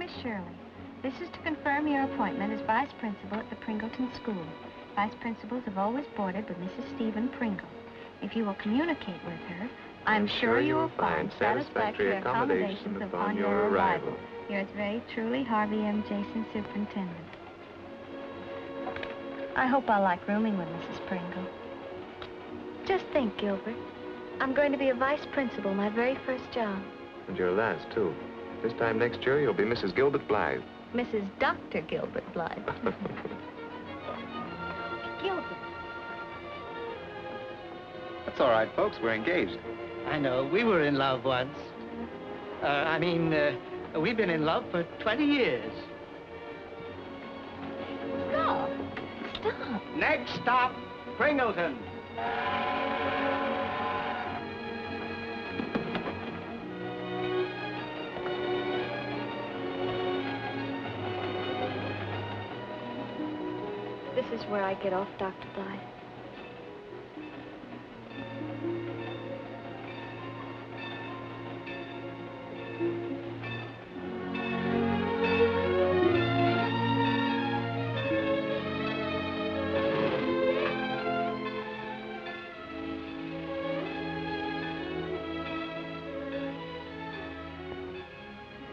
Miss Shirley. This is to confirm your appointment as vice principal at the Pringleton School. Vice principals have always boarded with Mrs. Stephen Pringle. If you will communicate with her, I'm sure you will find satisfactory accommodations upon your arrival. Yours very truly, Harvey M. Jason, Superintendent. I hope I'll like rooming with Mrs. Pringle. Just think, Gilbert. I'm going to be a vice principal, my very first job. And your last, too. This time next year, you'll be Mrs. Gilbert Blythe. Mrs. Dr. Gilbert Blythe. Gilbert. That's all right, folks. We're engaged. I know. We were in love once. We've been in love for 20 years. Stop. Stop. Next stop, Pringleton. This is where I get off, Dr. Blythe.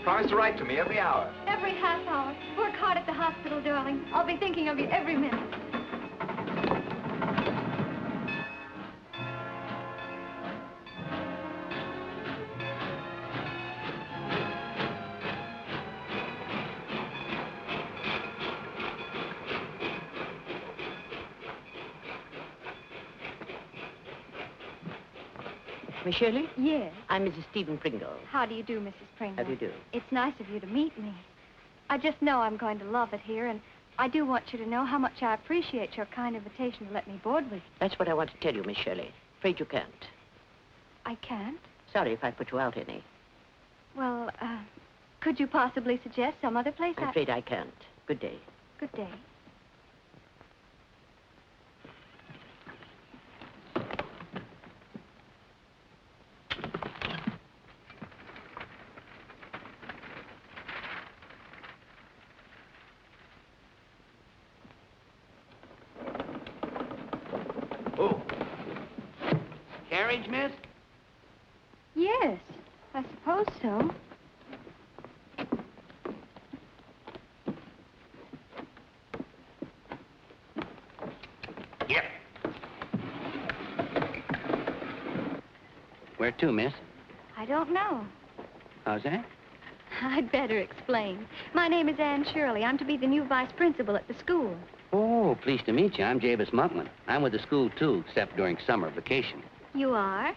Promise to write to me every hour. Every half hour. Work hard at the hospital, darling. I'll be thinking of you every minute. Miss Shirley? Yes. I'm Mrs. Stephen Pringle. How do you do, Mrs. Pringle? How do you do? It's nice of you to meet me. I just know I'm going to love it here, and I do want you to know how much I appreciate your kind invitation to let me board with you. That's what I want to tell you, Miss Shirley. Afraid you can't. I can't? Sorry if I put you out any. Well, could you possibly suggest some other place? I'm afraid I can't. Good day. Good day. Oh. Carriage, miss? Yes, I suppose so. Yep. Where to, miss? I don't know. How's that? I'd better explain. My name is Anne Shirley. I'm to be the new vice principal at the school. Oh, pleased to meet you. I'm Javis Muckman. I'm with the school, too, except during summer vacation. You are?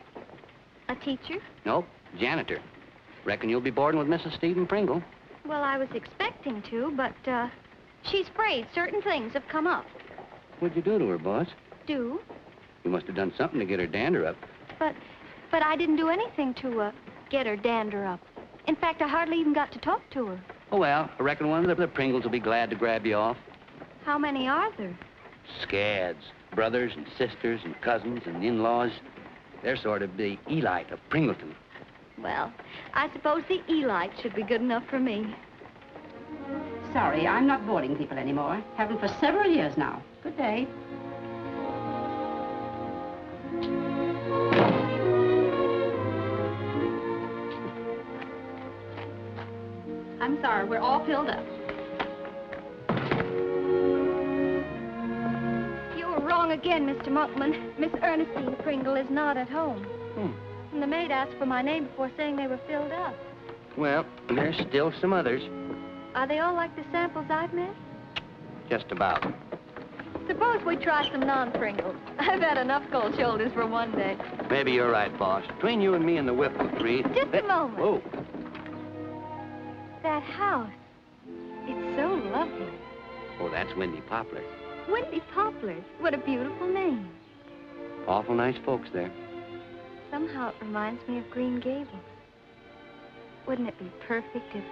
A teacher? Nope, janitor. Reckon you'll be boarding with Mrs. Stephen Pringle. Well, I was expecting to, but, she's afraid certain things have come up. What'd you do to her, boss? Do? You must have done something to get her dander up. But I didn't do anything to, get her dander up. In fact, I hardly even got to talk to her. Oh, well, I reckon one of the Pringles will be glad to grab you off. How many are there? Scads. Brothers and sisters and cousins and in-laws. They're sort of the elite of Pringleton. Well, I suppose the elite should be good enough for me. Sorry, I'm not boarding people anymore. Haven't for several years now. Good day. I'm sorry, we're all filled up. Wrong again, Mr. Muckman. Miss Ernestine Pringle is not at home. And the maid asked for my name before saying they were filled up. Well, there's still some others. Are they all like the samples I've met? Just about. Suppose we try some non-Pringles. I've had enough cold shoulders for one day. Maybe you're right, boss. Between you and me and the Whipple tree... Just a moment. Whoa. That house. It's so lovely. Oh, that's Windy Poplar. Windy Poplars. What a beautiful name. Awful nice folks there. Somehow it reminds me of Green Gables. Wouldn't it be perfect if...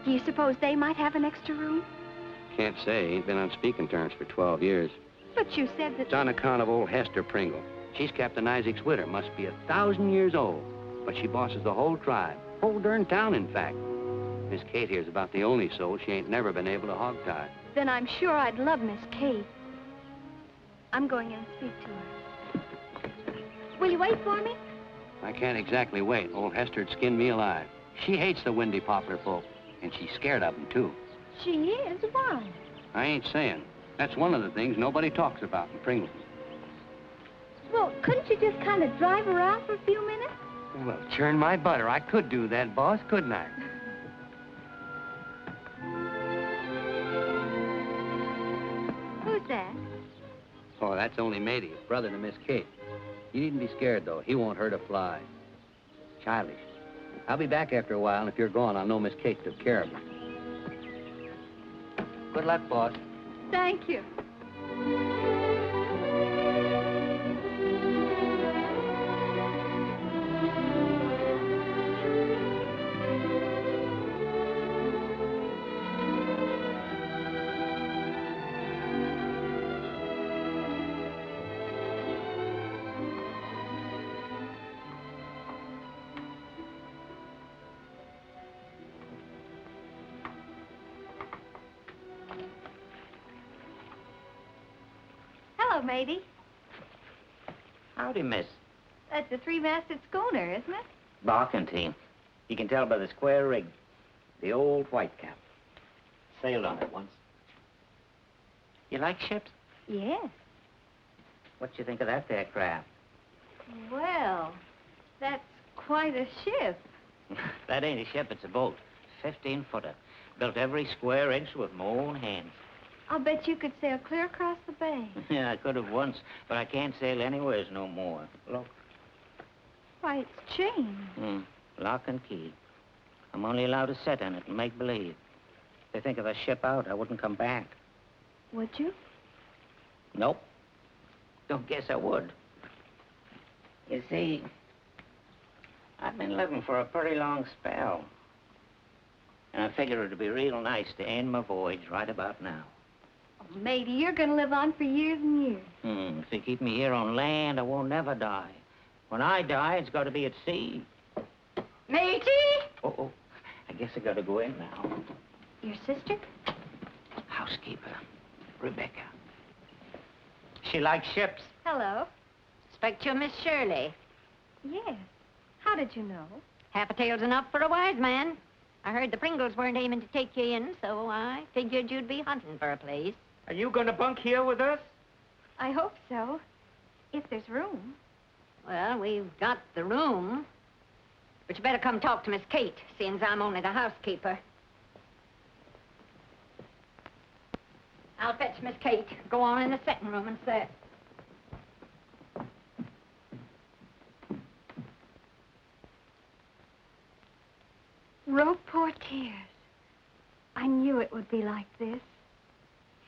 Do you suppose they might have an extra room? Can't say. Ain't been on speaking terms for 12 years. But you said that... It's on account of old Hester Pringle. She's Captain Isaac's widow. Must be 1,000 years old. But she bosses the whole tribe. Whole darn town, in fact. Miss Kate here's about the only soul she ain't never been able to hog-tie. Then I'm sure I'd love Miss Kate. I'm going in and speak to her. Will you wait for me? I can't exactly wait. Old Hester'd skin me alive. She hates the windy poplar folk, and she's scared of them, too. She is? Why? I ain't saying. That's one of the things nobody talks about in Pringleton. Well, couldn't you just kind of drive her out for a few minutes? Well, churn my butter. I could do that, boss, couldn't I? Who's that? Oh, that's only Matey, brother to Miss Kate. You needn't be scared, though. He won't hurt a fly. Childish. I'll be back after a while, and if you're gone, I'll know Miss Kate took care of me. Good luck, boss. Thank you. Hello, matey. Howdy, miss. That's a three-masted schooner, isn't it? Barking team. You can tell by the square rig. The old Whitecap. Sailed on it once. You like ships? Yes. What you think of that there craft? Well, that's quite a ship. That ain't a ship, it's a boat. 15-footer. Built every square inch with my own hands. I'll bet you could sail clear across the bay. Yeah, I could have once, but I can't sail anywheres no more. Look. Why, it's chained. Lock and key. I'm only allowed to sit in it and make believe. If they think of a ship out, I wouldn't come back. Would you? Nope. Don't guess I would. You see, I've been living for a pretty long spell. And I figure it'd be real nice to end my voyage right about now. Oh, matey, you're going to live on for years and years. If they keep me here on land, I won't never die. When I die, it's got to be at sea. Matey! Oh, I guess I got to go in now. Your sister? Housekeeper, Rebecca. She likes ships. Hello. Expect you're Miss Shirley. Yes. How did you know? Half a tale's enough for a wise man. I heard the Pringles weren't aiming to take you in, so I figured you'd be hunting for a place. Are you going to bunk here with us? I hope so. If there's room. Well, we've got the room. But you better come talk to Miss Kate, seeing I'm only the housekeeper. I'll fetch Miss Kate. Go on in the sitting room and sit. Rope portieres. I knew it would be like this.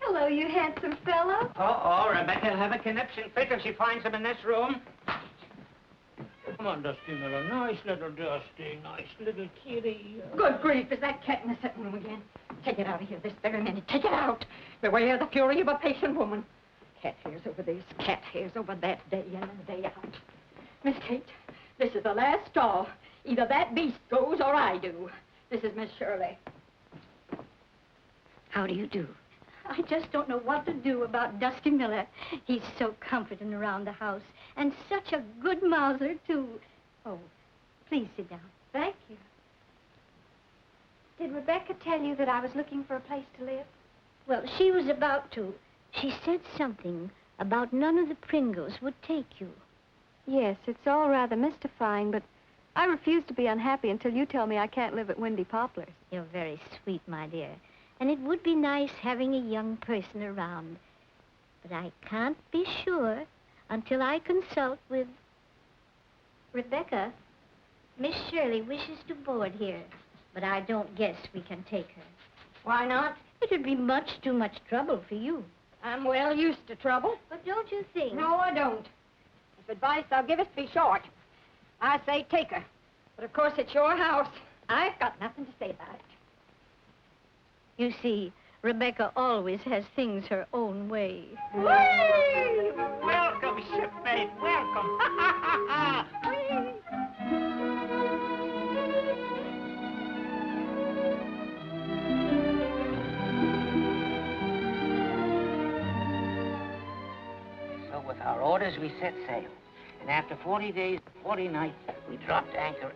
Hello, you handsome fellow. Uh-oh, Rebecca will have a conniption fit if she finds him in this room. Come on, Dusty Miller. Nice little Dusty. Nice little kitty. Good grief, is that cat in the sitting room again? Take it out of here this very minute. Take it out. Beware the fury of a patient woman. Cat hairs over this, cat hairs over that, day in and day out. Miss Kate, this is the last straw. Either that beast goes or I do. This is Miss Shirley. How do you do? I just don't know what to do about Dusty Miller. He's so comforting around the house, and such a good mouser, too. Oh, please sit down. Thank you. Did Rebecca tell you that I was looking for a place to live? Well, she was about to. She said something about none of the Pringles would take you. Yes, it's all rather mystifying, but I refuse to be unhappy until you tell me I can't live at Windy Poplars. You're very sweet, my dear. And it would be nice having a young person around. But I can't be sure until I consult with... Rebecca, Miss Shirley wishes to board here, but I don't guess we can take her. Why not? It would be much too much trouble for you. I'm well used to trouble. But don't you think... No, I don't. If advice I'll give it be short. I say take her. But of course it's your house. I've got nothing to say about it. You see, Rebecca always has things her own way. Whee! Welcome, shipmate. Welcome. Whee! orders, we set sail. And after 40 days, 40 nights, we dropped anchor.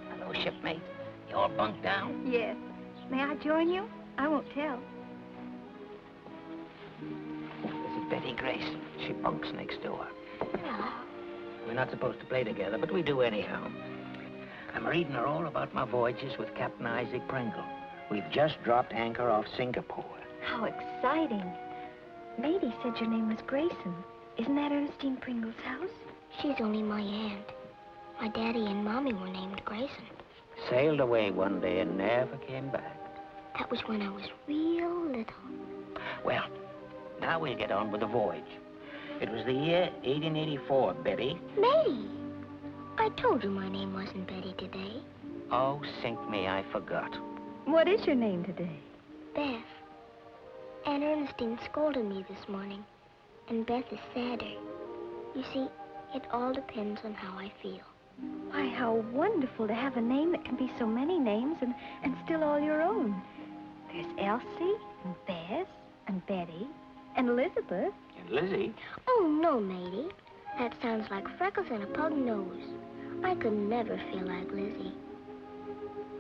Hello, shipmate. You all bunked down? Yes. May I join you? I won't tell. This is Betty Grayson. She bunks next door. We're not supposed to play together, but we do anyhow. I'm reading her all about my voyages with Captain Isaac Pringle. We've just dropped anchor off Singapore. How exciting. Matey said your name was Grayson. Isn't that Ernestine Pringle's house? She's only my aunt. My daddy and mommy were named Grayson. Sailed away one day and never came back. That was when I was real little. Well, now we'll get on with the voyage. It was the year 1884, Betty. Betty! I told you my name wasn't Betty today. Oh, sink me, I forgot. What is your name today? Beth. Aunt Ernestine scolded me this morning, and Beth is sadder. You see, it all depends on how I feel. Why, how wonderful to have a name that can be so many names and still all your own. There's Elsie, and Bess, and Betty, and Elizabeth. And Lizzie? Oh, no, matey. That sounds like freckles and a pug nose. I could never feel like Lizzie.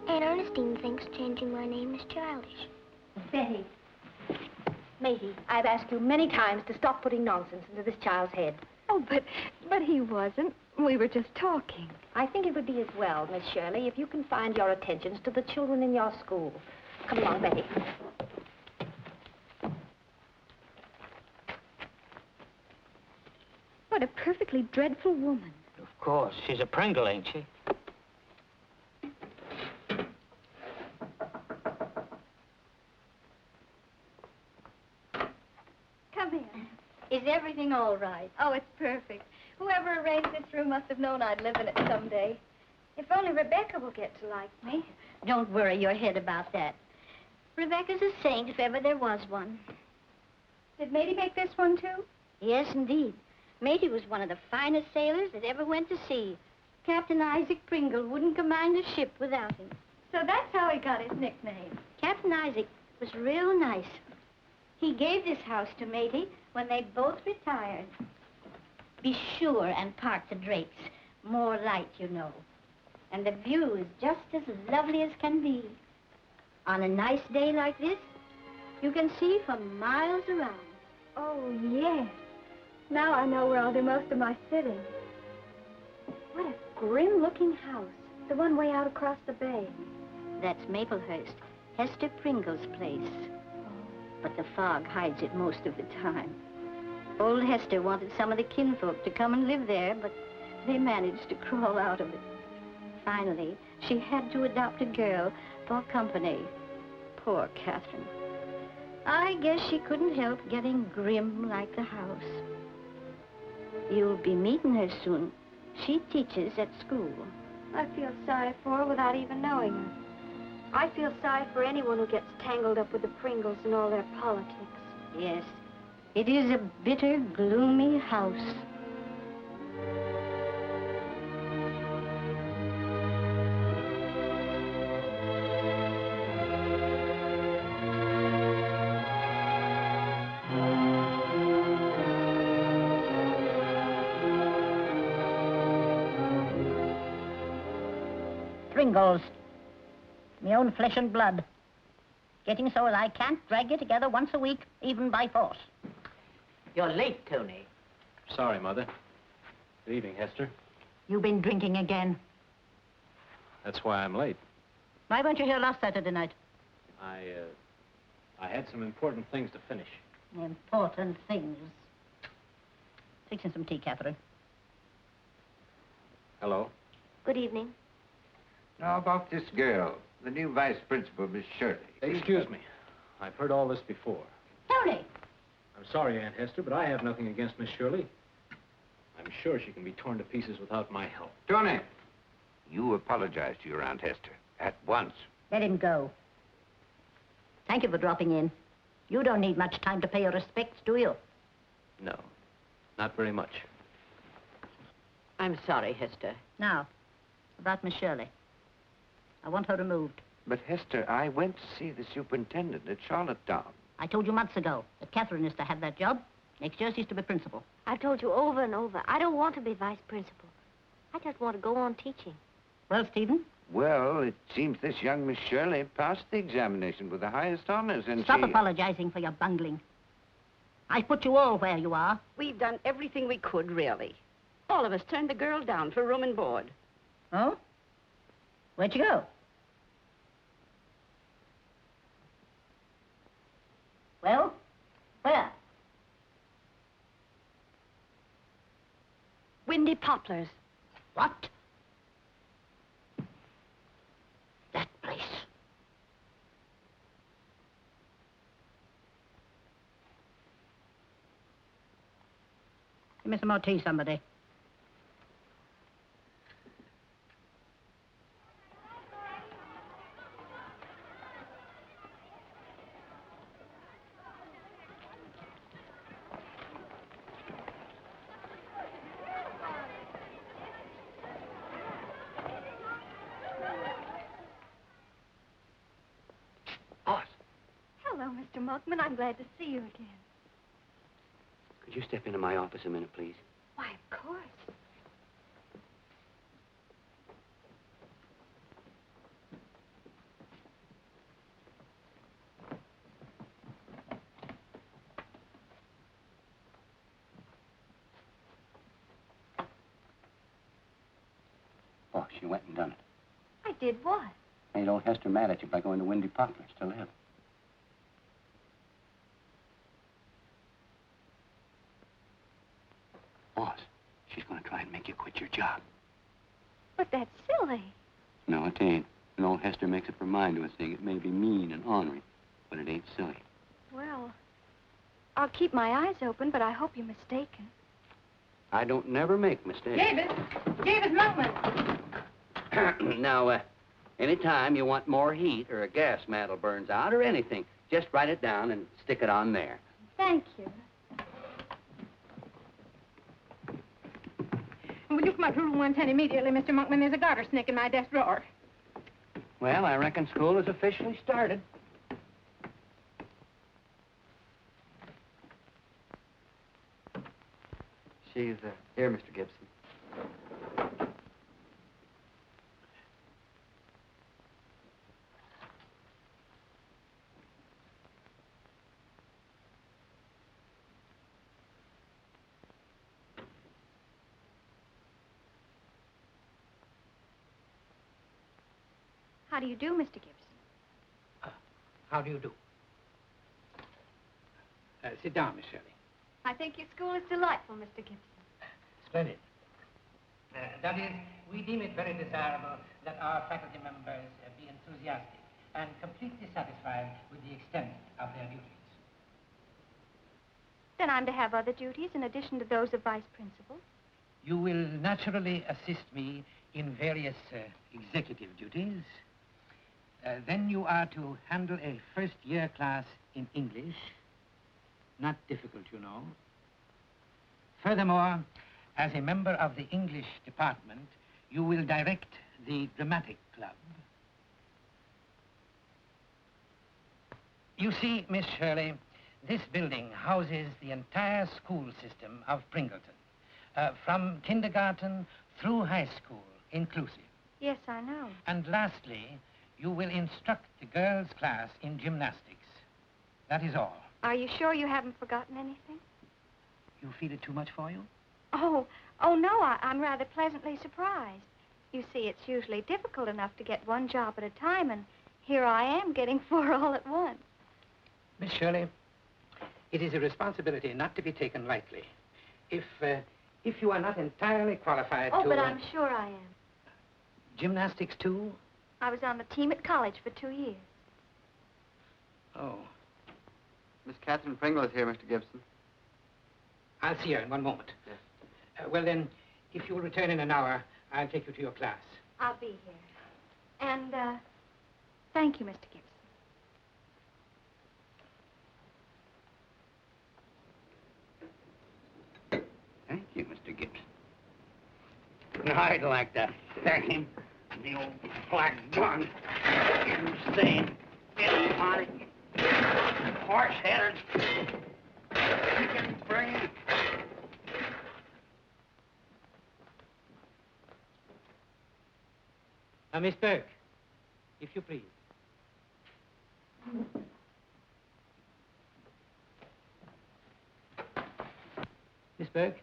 Aunt Ernestine thinks changing my name is childish. Betty. Matey, I've asked you many times to stop putting nonsense into this child's head. Oh, but he wasn't. We were just talking. I think it would be as well, Miss Shirley, if you confined your attentions to the children in your school. Come along, Betty. What a perfectly dreadful woman. Of course. She's a Pringle, ain't she? Come in. Is everything all right? Oh, it's perfect. Whoever arranged this room must have known I'd live in it someday. If only Rebecca will get to like me. Don't worry your head about that. Rebecca's a saint if ever there was one. Did Matey make this one, too? Yes, indeed. Matey was one of the finest sailors that ever went to sea. Captain Isaac Pringle wouldn't command a ship without him. So that's how he got his nickname. Captain Isaac was real nice. He gave this house to Matey when they both retired. Be sure and park the drapes. More light, you know. And the view is just as lovely as can be. On a nice day like this, you can see for miles around. Oh, yes. Now I know where I'll do most of my sitting. What a grim-looking house. The one way out across the bay. That's Maplehurst, Hester Pringle's place. But the fog hides it most of the time. Old Hester wanted some of the kinfolk to come and live there, but they managed to crawl out of it. Finally, she had to adopt a girl for company. Poor Catherine. I guess she couldn't help getting grim like the house. You'll be meeting her soon. She teaches at school. I feel sorry for her without even knowing her. I feel sorry for anyone who gets tangled up with the Pringles and all their politics. Yes, it is a bitter, gloomy house. Pringles. Me own flesh and blood. Getting so as I can't drag you together once a week, even by force. You're late, Tony. Sorry, Mother. Good evening, Hester. You've been drinking again. That's why I'm late. Why weren't you here last Saturday night? I had some important things to finish. Important things. Fixing some tea, Catherine. Hello? Good evening. Now, about this girl, the new vice principal, Miss Shirley. Excuse me. I've heard all this before. Tony! I'm sorry, Aunt Hester, but I have nothing against Miss Shirley. I'm sure she can be torn to pieces without my help. Tony, you apologize to your Aunt Hester at once. Let him go. Thank you for dropping in. You don't need much time to pay your respects, do you? No, not very much. I'm sorry, Hester. Now, about Miss Shirley. I want her removed. But, Hester, I went to see the superintendent at Charlottetown. I told you months ago that Catherine is to have that job. Next year, she's to be principal. I told you over and over, I don't want to be vice principal. I just want to go on teaching. Well, Stephen? Well, it seems this young Miss Shirley passed the examination with the highest honors, and Stop she... apologizing for your bungling. I put you all where you are. We've done everything we could, really. All of us turned the girl down for room and board. Oh? Where'd you go? Well, where? Windy Poplars. What? That place. Give me some more tea, somebody. Hello, Mr. Muckman. I'm glad to see you again. Could you step into my office a minute, please? Why, of course. Oh, she went and done it. I did what? Made old Hester mad at you by going to Windy Poplars to live. Boss, she's going to try and make you quit your job. But that's silly. No, it ain't. And old Hester makes up her mind to a thing. It may be mean and ornery, but it ain't silly. Well, I'll keep my eyes open, but I hope you're mistaken. I don't never make mistakes. Davis Muckman. Now, anytime you want more heat or a gas mantle burns out or anything, just write it down and stick it on there. Thank you. Will you come up to room 110 immediately, Mr. Muckman? There's a garter snake in my desk drawer. Well, I reckon school has officially started. She's here, Mr. Gibson. How do you do, Mr. Gibson? How do you do? Sit down, Miss Shirley. I think your school is delightful, Mr. Gibson. Splendid. That is, we deem it very desirable that our faculty members be enthusiastic and completely satisfied with the extent of their duties. Then I'm to have other duties in addition to those of vice principal? You will naturally assist me in various executive duties. Then you are to handle a first-year class in English. Not difficult, you know. Furthermore, as a member of the English department, you will direct the dramatic club. You see, Miss Shirley, this building houses the entire school system of Pringleton, from kindergarten through high school, inclusive. Yes, I know. And lastly, you will instruct the girls' class in gymnastics. That is all. Are you sure you haven't forgotten anything? You feel it too much for you? Oh, no, I'm rather pleasantly surprised. You see, it's usually difficult enough to get one job at a time, and here I am getting 4 all at once. Miss Shirley, it is a responsibility not to be taken lightly. If you are not entirely qualified to... Oh, but I'm sure I am. Gymnastics, too? I was on the team at college for 2 years. Oh. Miss Catherine Pringle is here, Mr. Gibson. I'll see her in one moment. Yes. Well, then, if you will return in an hour, I'll take you to your class. I'll be here. And, thank you, Mr. Gibson. Thank you, Mr. Gibson. I'd like to thank him. The old black gun. Insane. Idiotic. Horse-headed. can break. Miss Burke, if you please. Miss Burke,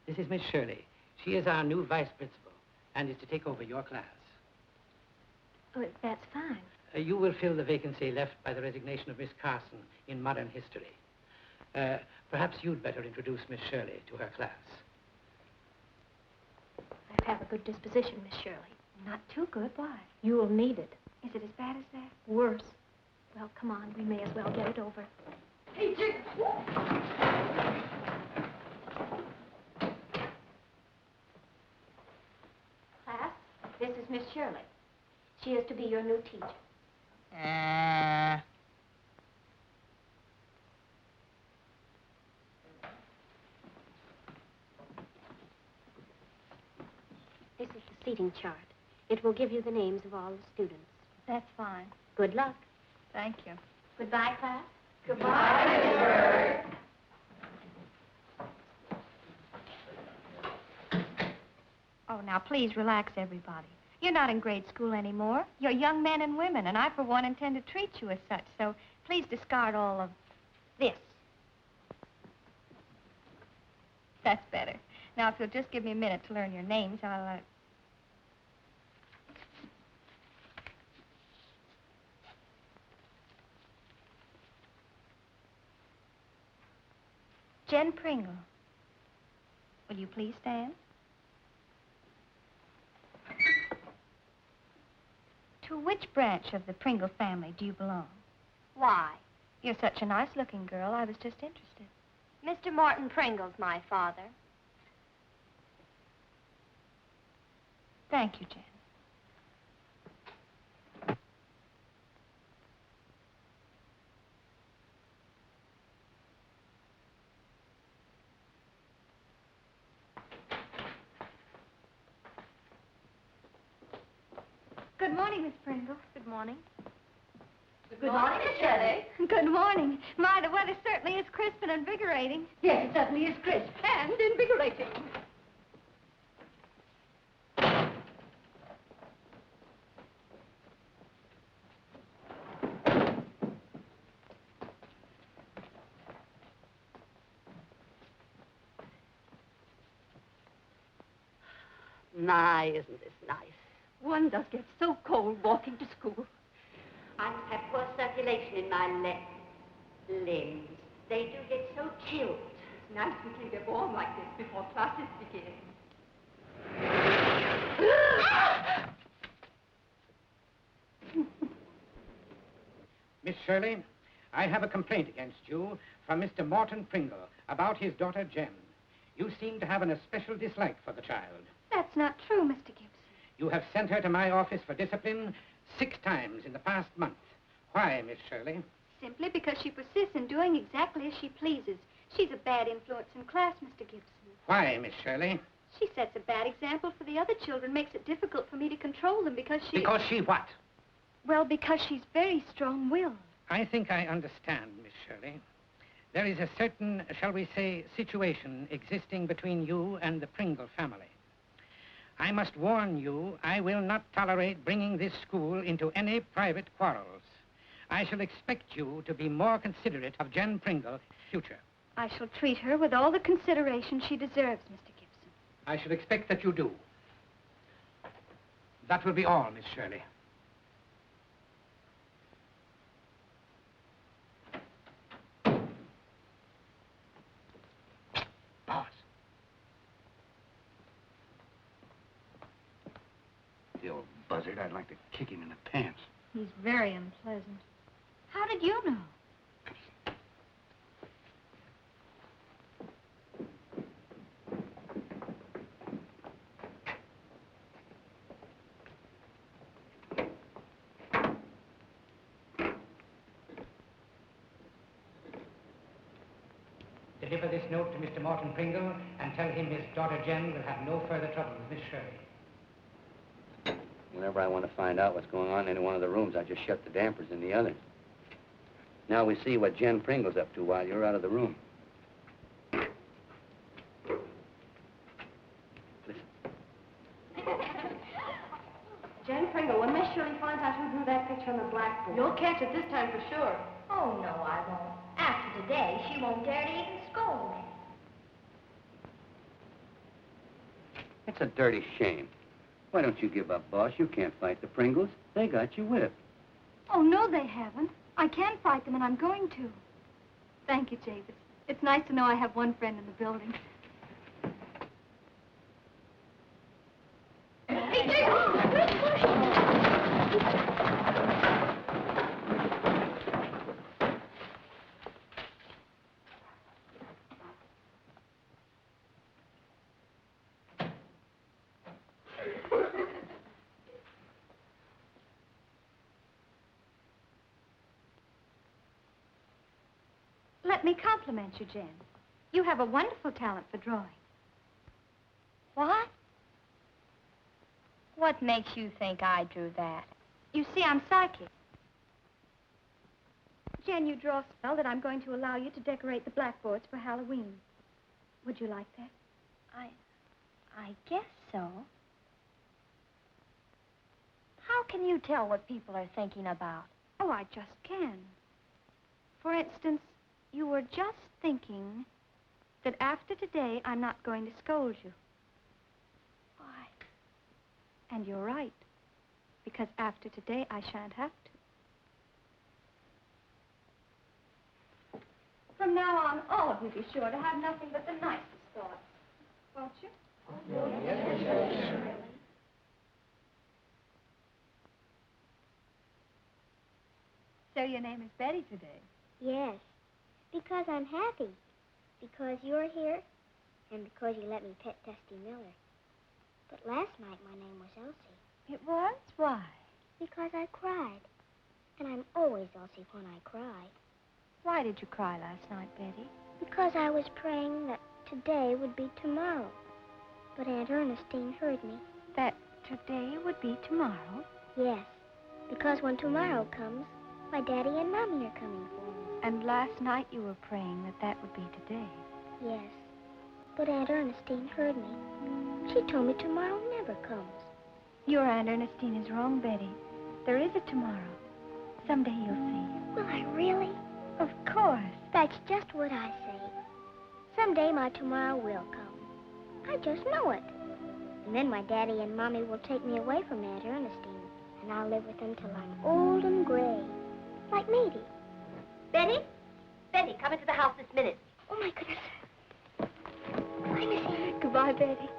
this is Miss Shirley. She is our new vice principal and is to take over your class. Oh, that's fine. You will fill the vacancy left by the resignation of Miss Carson in modern history. Perhaps you'd better introduce Miss Shirley to her class. I have a good disposition, Miss Shirley. Not too good. Why? You will need it. Is it as bad as that? Worse. Well, come on. We may as well get it over. Hey, Jim. Class, this is Miss Shirley. She is to be your new teacher. This is the seating chart. It will give you the names of all the students. That's fine. Good luck. Thank you. Goodbye, class. Goodbye, Miss Bird. Oh, now, please relax, everybody. You're not in grade school anymore. You're young men and women, and I, for one, intend to treat you as such, so please discard all of this. That's better. Now, if you'll just give me a minute to learn your names, I'll, Jen Pringle. Will you please stand? To which branch of the Pringle family do you belong? Why? You're such a nice-looking girl, I was just interested. Mr. Morton Pringle's my father. Thank you, Jen. Good morning, Miss Pringle. Good morning. Good morning, Miss Shirley. Good morning. My, the weather certainly is crisp and invigorating. Yes, it certainly is crisp and invigorating. My, isn't this nice? One does get so cold walking to school. I must have poor circulation in my limbs. They do get so chilled. It's nice we can get warm like this before classes begin. Miss Shirley, I have a complaint against you from Mr. Morton Pringle about his daughter, Jen. You seem to have an especial dislike for the child. That's not true, Mr. Gibson. You have sent her to my office for discipline 6 times in the past month. Why, Miss Shirley? Simply because she persists in doing exactly as she pleases. She's a bad influence in class, Mr. Gibson. Why, Miss Shirley? She sets a bad example for the other children, makes it difficult for me to control them because she... Because she what? Well, because she's very strong-willed. I think I understand, Miss Shirley. There is a certain, shall we say, situation existing between you and the Pringle family. I must warn you, I will not tolerate bringing this school into any private quarrels. I shall expect you to be more considerate of Jen Pringle in the future. I shall treat her with all the consideration she deserves, Mr. Gibson. I shall expect that you do. That will be all, Miss Shirley. Boss. The old buzzard, I'd like to kick him in the pants. He's very unpleasant. How did you know? Deliver this note to Mr. Morton Pringle and tell him his daughter Jen will have no further trouble with Miss Shirley. Whenever I want to find out what's going on in any one of the rooms, I just shut the dampers in the others. Now we see what Jen Pringle's up to while you're out of the room. catch it this time for sure. Oh, no, I won't. After today, she won't dare to even scold me. It's a dirty shame. Why don't you give up, boss? You can't fight the Pringles. They got you whipped. Oh, no, they haven't. I can fight them, and I'm going to. Thank you, Javis. It's nice to know I have one friend in the building. Let me compliment you, Jen. You have a wonderful talent for drawing. What? What makes you think I drew that? You see, I'm psychic. Jen, you draw so well that I'm going to allow you to decorate the blackboards for Halloween. Would you like that? I guess so. How can you tell what people are thinking about? Oh, I just can. For instance, you were just thinking that after today, I'm not going to scold you. Why? And you're right, because after today, I shan't have to. From now on, all of you be sure to have nothing but the nicest thoughts. Won't you? So your name is Betty today? Yes, because I'm happy. Because you're here, and because you let me pet Dusty Miller. But last night, my name was Elsie. It was? Why? Because I cried. And I'm always Elsie when I cry. Why did you cry last night, Betty? Because I was praying that today would be tomorrow. But Aunt Ernestine heard me. That today would be tomorrow? Yes, because when tomorrow comes, my Daddy and Mommy are coming for me. And last night you were praying that that would be today. Yes, but Aunt Ernestine heard me. She told me tomorrow never comes. Your Aunt Ernestine is wrong, Betty. There is a tomorrow. Someday you'll see. Will I really? Of course. That's just what I say. Someday my tomorrow will come. I just know it. And then my Daddy and Mommy will take me away from Aunt Ernestine, and I'll live with them till I'm old and gray, like Matey. Betty? Betty, come into the house this minute. Oh, my goodness. Bye, Missy. Goodbye, Betty.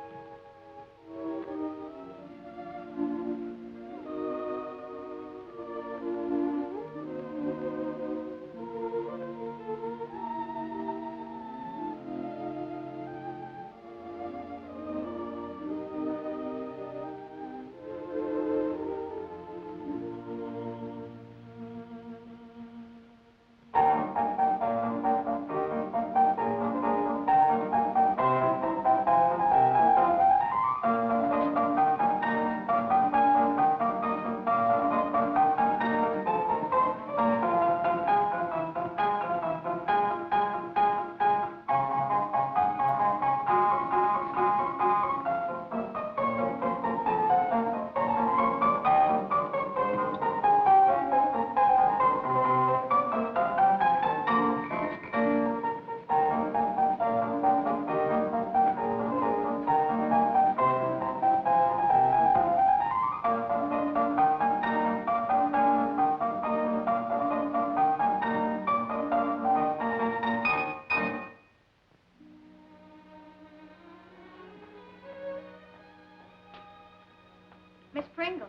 Miss Pringle,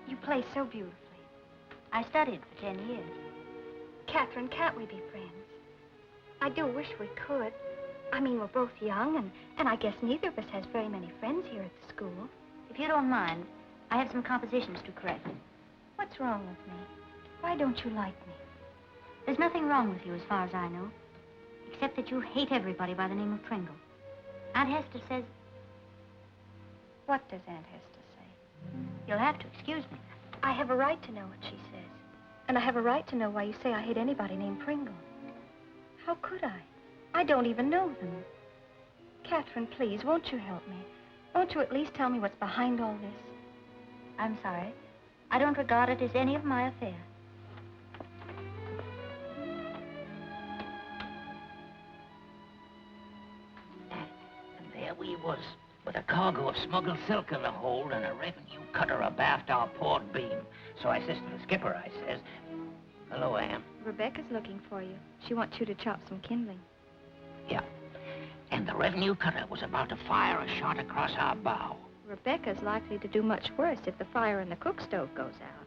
you play so beautifully. I studied for 10 years. Catherine, can't we be friends? I do wish we could. I mean, we're both young, and I guess neither of us has very many friends here at the school. If you don't mind, I have some compositions to correct. What's wrong with me? Why don't you like me? There's nothing wrong with you as far as I know, except that you hate everybody by the name of Pringle. Aunt Hester says... What does Aunt Hester say? You'll have to excuse me. I have a right to know what she says. And I have a right to know why you say I hate anybody named Pringle. How could I? I don't even know them. Catherine, please, won't you help me? Won't you at least tell me what's behind all this? I'm sorry, I don't regard it as any of my affair. And there we was, with a cargo of smuggled silk in the hold and a revenue cutter abaft our port beam. So I says to the skipper, I says, "Hello, Ann." Rebecca's looking for you. She wants you to chop some kindling. Yeah. And the revenue cutter was about to fire a shot across our bow. Rebecca's likely to do much worse if the fire in the cook stove goes out.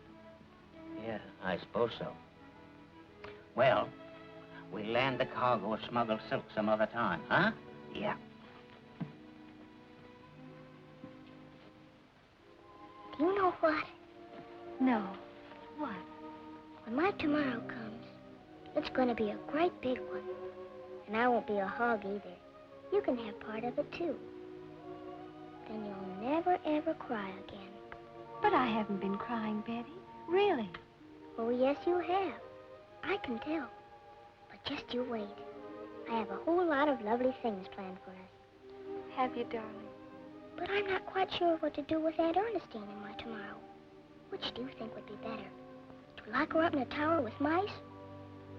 Yeah, I suppose so. Well, we'll land the cargo of smuggled silk some other time, huh? Yeah. Do you know what? No. What? When my tomorrow comes, it's going to be a great big one. And I won't be a hog either. You can have part of it, too. Then you'll never, ever cry again. But I haven't been crying, Betty. Really? Oh, yes, you have. I can tell. But just you wait. I have a whole lot of lovely things planned for us. Have you, darling? But I'm not quite sure what to do with Aunt Ernestine in my tomorrow. Which do you think would be better? To lock her up in a tower with mice?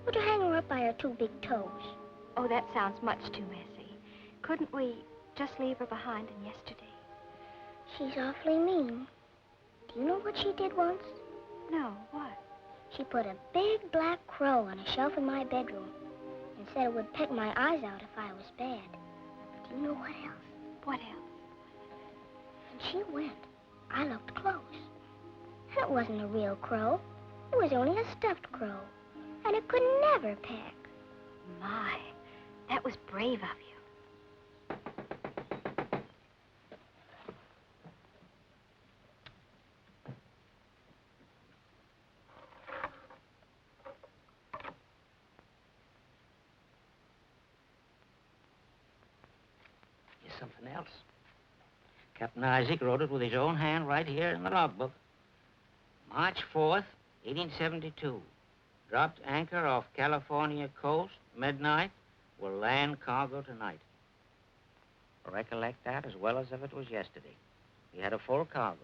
Or to hang her up by her two big toes? Oh, that sounds much too messy. Couldn't we just leave her behind in yesterday? She's awfully mean. Do you know what she did once? No, what? She put a big black crow on a shelf in my bedroom and said it would peck my eyes out if I was bad. Do you know what else? What else? And she went. I looked close. It wasn't a real crow. It was only a stuffed crow. And it could never peck. My, that was brave of you. Here's something else. Captain Isaac wrote it with his own hand right here in the logbook. March 4th, 1872. Dropped anchor off California coast, midnight. Will land cargo tonight. Recollect that as well as if it was yesterday. We had a full cargo.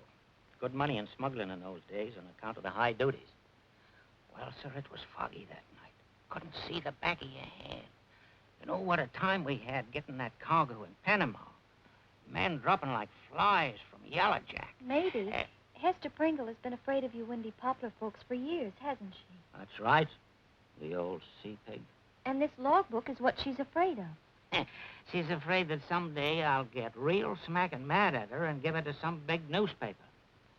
Good money in smuggling in those days on account of the high duties. Well, sir, it was foggy that night. Couldn't see the back of your hand. You know what a time we had getting that cargo in Panama. Men dropping like flies from Yellowjack. Maybe. Hester Pringle has been afraid of you windy Poplar folks for years, hasn't she? That's right. The old sea pig. And this logbook is what she's afraid of. She's afraid that someday I'll get real smacking mad at her and give it to some big newspaper.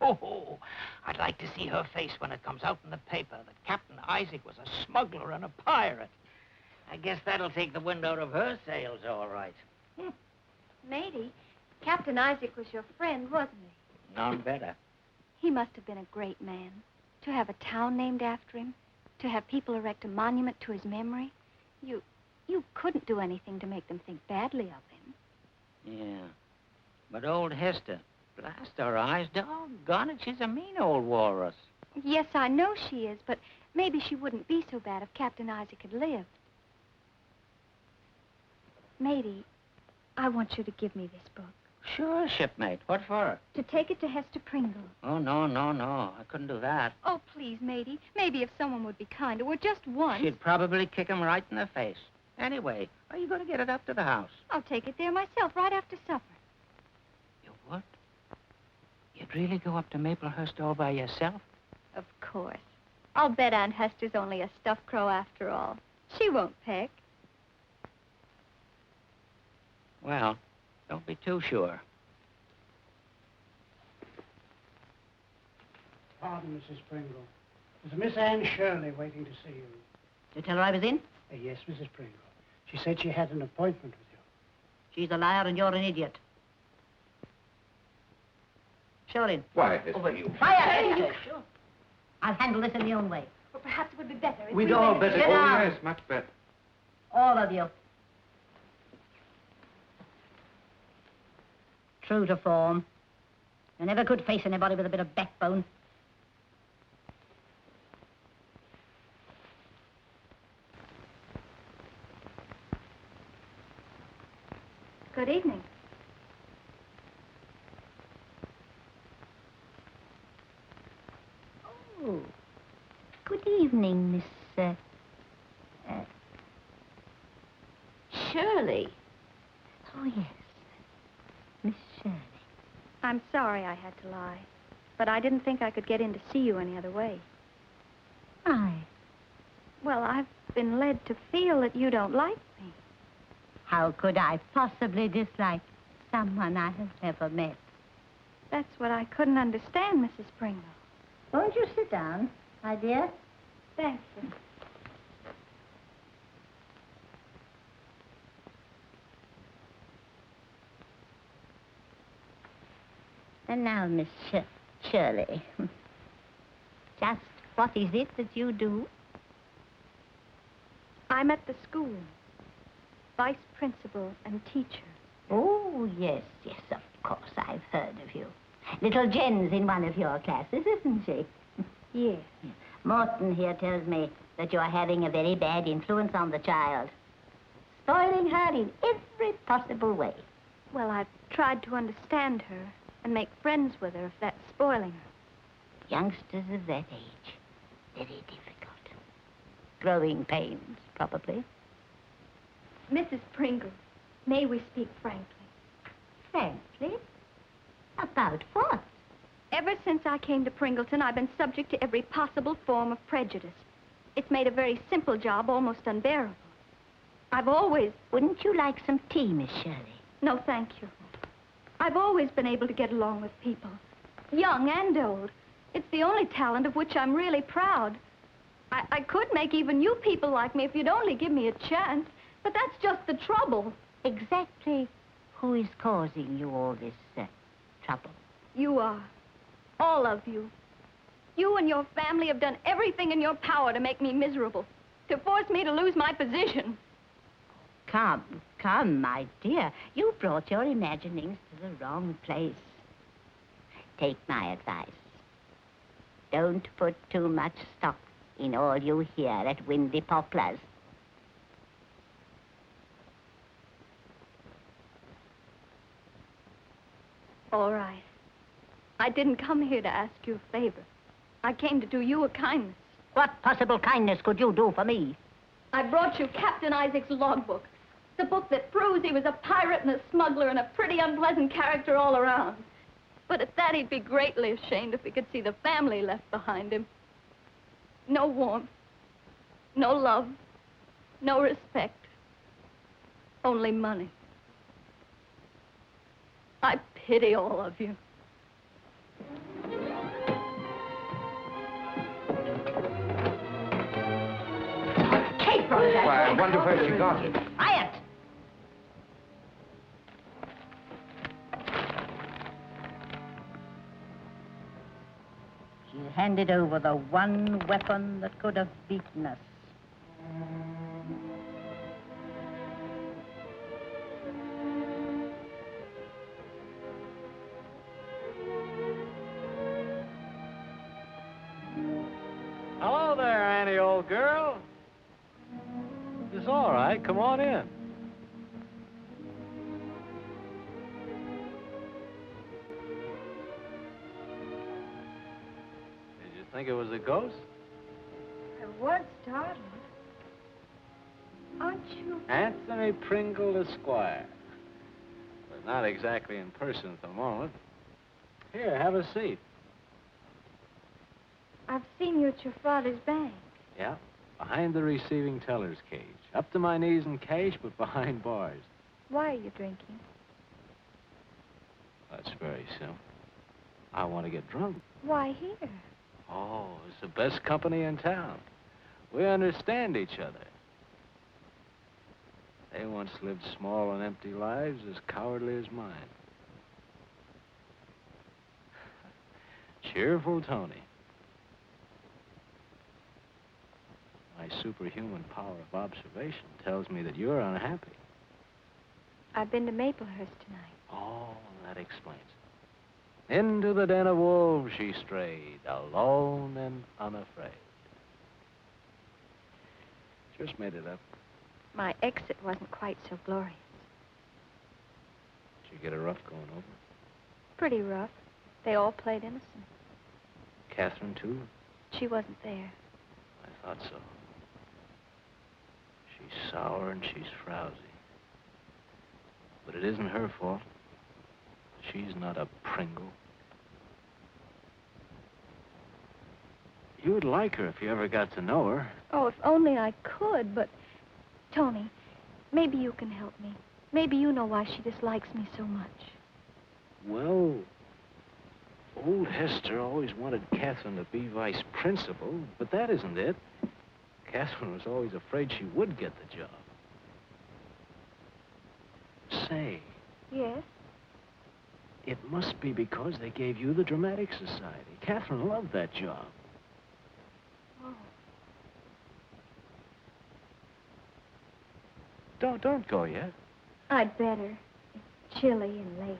Oh, I'd like to see her face when it comes out in the paper that Captain Isaac was a smuggler and a pirate. I guess that'll take the wind out of her sails, all right. Matey, Captain Isaac was your friend, wasn't he? None better. He must have been a great man. To have a town named after him, to have people erect a monument to his memory. You couldn't do anything to make them think badly of him. Yeah. But old Hester, blast her eyes, doggone it, she's a mean old walrus. Yes, I know she is, but maybe she wouldn't be so bad if Captain Isaac had lived. Matey, I want you to give me this book. Sure, shipmate. What for? To take it to Hester Pringle. Oh, no. I couldn't do that. Oh, please, Matey. Maybe if someone would be kinder, or just once. She'd probably kick him right in the face. Anyway, are you going to get it up to the house? I'll take it there myself right after supper. You would? You'd really go up to Maplehurst all by yourself? Of course. I'll bet Aunt Hester's only a stuffed crow after all. She won't peck. Well, don't be too sure. Pardon, Mrs. Pringle. There's Miss Anne Shirley waiting to see you. Did you tell her I was in? Yes, Mrs. Pringle. She said she had an appointment with you. She's a liar and you're an idiot. Show her in. Why, you... Quiet! Sure. I'll handle this in my own way. Or perhaps it would be better if We'd all went- better... Get Oh, out. yes, much better. All of you. True to form. You never could face anybody with a bit of backbone. Good evening. Shirley. Oh, yes. Miss Shirley. I'm sorry I had to lie, but I didn't think I could get in to see you any other way. Why? Well, I've been led to feel that you don't like me. How could I possibly dislike someone I have never met? That's what I couldn't understand, Mrs. Pringle. Won't you sit down, my dear? Thank you. And now, Miss Shirley, just what is it that you do? I'm at the school, vice principal and teacher. Oh, yes, yes, of course, I've heard of you. Little Jen's in one of your classes, isn't she? Yes. Morton here tells me that you're having a very bad influence on the child, spoiling her in every possible way. Well, I've tried to understand her and make friends with her if that's spoiling her. Youngsters of that age, very difficult. Growing pains, probably. Mrs. Pringle, may we speak frankly? Frankly? About what? Ever since I came to Pringleton, I've been subject to every possible form of prejudice. It's made a very simple job almost unbearable. I've always... Wouldn't you like some tea, Miss Shirley? No, thank you. I've always been able to get along with people, young and old. It's the only talent of which I'm really proud. I could make even you people like me if you'd only give me a chance, but that's just the trouble. Exactly who is causing you all this trouble? You are. All of you. You and your family have done everything in your power to make me miserable, to force me to lose my position. Come, my dear. You brought your imaginings to the wrong place. Take my advice. Don't put too much stock in all you hear at Windy Poplars. All right. I didn't come here to ask you a favor. I came to do you a kindness. What possible kindness could you do for me? I brought you Captain Isaac's logbook. The book that proves he was a pirate and a smuggler and a pretty unpleasant character all around. But at that, he'd be greatly ashamed if he could see the family left behind him. No warmth, no love, no respect, only money. I pity all of you. Kate brought that. Why, I wonder where she got it. Quiet! She handed over the one weapon that could have beaten us. Hello there, Annie, old girl. It's all right. Come on in. Did you think it was a ghost? I was startled. Aren't you? Anthony Pringle, Esquire. But not exactly in person at the moment. Here, have a seat. I've seen you at your father's bank. Yeah, behind the receiving teller's cage. Up to my knees in cash, but behind bars. Why are you drinking? That's very simple. I want to get drunk. Why here? Oh, it's the best company in town. We understand each other. They once lived small and empty lives as cowardly as mine. Cheerful Tony. My superhuman power of observation tells me that you're unhappy. I've been to Maplehurst tonight. Oh, that explains it. Into the den of wolves she strayed, alone and unafraid. Just made it up. My exit wasn't quite so glorious. Did you get a rough going over? Pretty rough. They all played innocent. Catherine, too? She wasn't there. I thought so. She's sour and she's frowsy. But it isn't her fault. She's not a Pringle. You'd like her if you ever got to know her. Oh, if only I could, but... Tony, maybe you can help me. Maybe you know why she dislikes me so much. Well, old Hester always wanted Catherine to be vice principal, but that isn't it. Catherine was always afraid she would get the job. Say, Yes? it must be because they gave you the Dramatic Society. Catherine loved that job. Oh. Don't go yet. I'd better. It's chilly and late.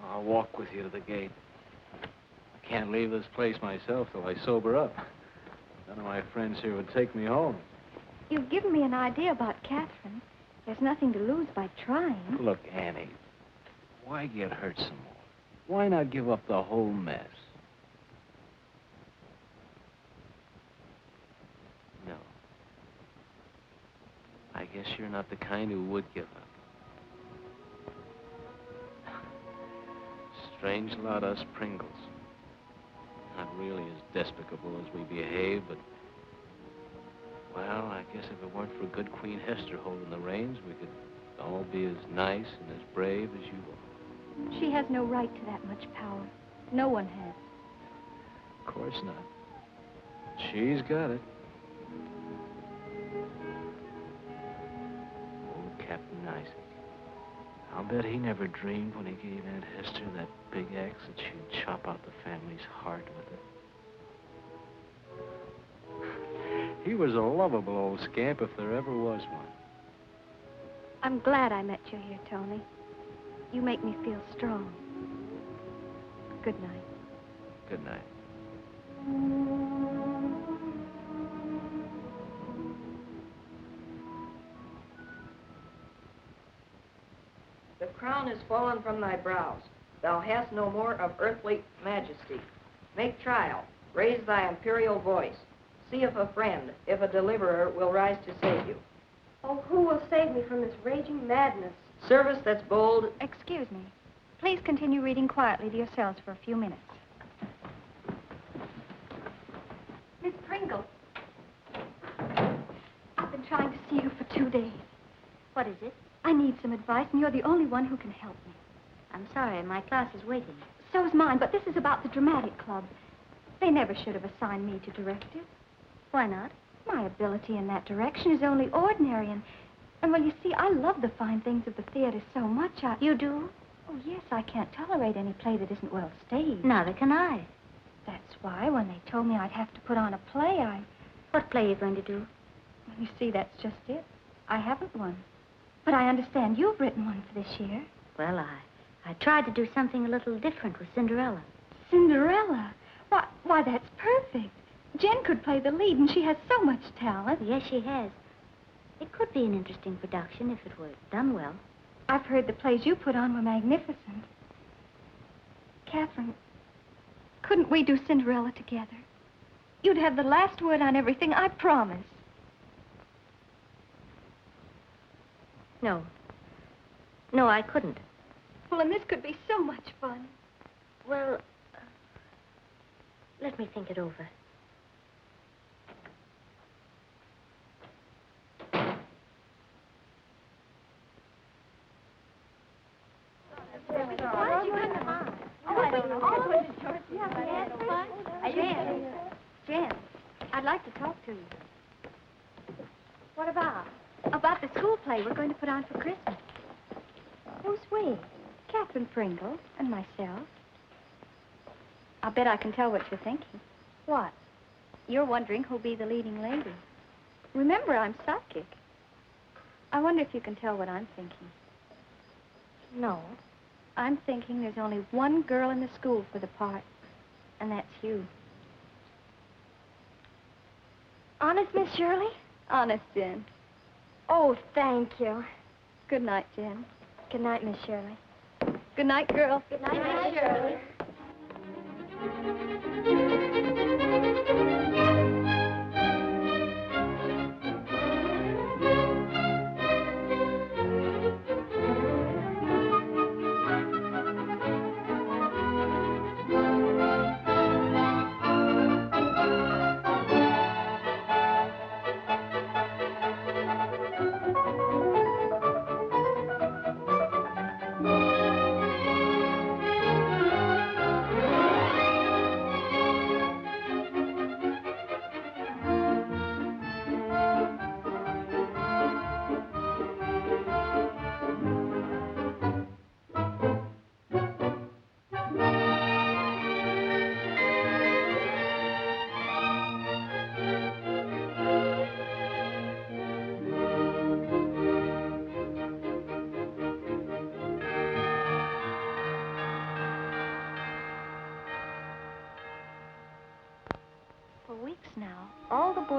I'll walk with you to the gate. I can't leave this place myself till I sober up. None of my friends here would take me home. You've given me an idea about Catherine. There's nothing to lose by trying. Look, Annie, why get hurt some more? Why not give up the whole mess? No. I guess you're not the kind who would give up. Strange lot, us Pringles. Not really as despicable as we behave, but... Well, I guess if it weren't for good Queen Hester holding the reins, we could all be as nice and as brave as you are. She has no right to that much power. No one has. Of course not. She's got it. Old Captain Isaac. I'll bet he never dreamed when he gave Aunt Hester that big axe that she'd chop out the family's heart with it. He was a lovable old scamp if there ever was one. I'm glad I met you here, Tony. You make me feel strong. Good night. Good night. The crown is fallen from thy brows. Thou hast no more of earthly majesty. Make trial. Raise thy imperial voice. See if a friend, if a deliverer, will rise to save you. Oh, who will save me from this raging madness? Service that's bold. Excuse me. Please continue reading quietly to yourselves for a few minutes. Miss Pringle. I've been trying to see you for 2 days. What is it? I need some advice, and you're the only one who can help me. I'm sorry, my class is waiting. So's mine, but this is about the dramatic club. They never should have assigned me to direct it. Why not? My ability in that direction is only ordinary, and well, you see, I love the fine things of the theater so much. You do? Oh, yes, I can't tolerate any play that isn't well staged. Neither can I. That's why, when they told me I'd have to put on a play, What play are you going to do? Well, you see, that's just it. I haven't one. But I understand you've written one for this year. Well, I tried to do something a little different with Cinderella. Cinderella? Why, that's perfect. Jen could play the lead, and she has so much talent. Yes, she has. It could be an interesting production if it were done well. I've heard the plays you put on were magnificent. Catherine, couldn't we do Cinderella together? You'd have the last word on everything, I promise. No. No, I couldn't. Well, and this could be so much fun. Well, let me think it over. Jen, I'd like to talk to you. What about? About the school play we're going to put on for Christmas. Who's we? Catherine Pringle and myself. I'll bet I can tell what you're thinking. What? You're wondering who'll be the leading lady. Remember, I'm psychic. I wonder if you can tell what I'm thinking. No. I'm thinking there's only one girl in the school for the part, and that's you. Honest, Miss Shirley? Honest, Jen. Oh, thank you. Good night, Jen. Good night, Miss Shirley. Good night, girls. Good night, Miss Shirley.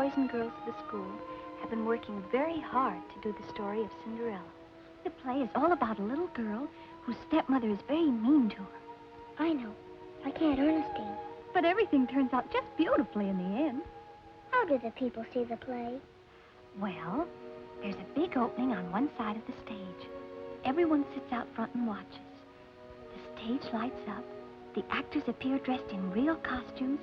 boys and girls of the school have been working very hard to do the story of Cinderella. The play is all about a little girl whose stepmother is very mean to her. I know. Like Aunt Ernestine. But everything turns out just beautifully in the end. How do the people see the play? Well, there's a big opening on one side of the stage. Everyone sits out front and watches. The stage lights up, the actors appear dressed in real costumes,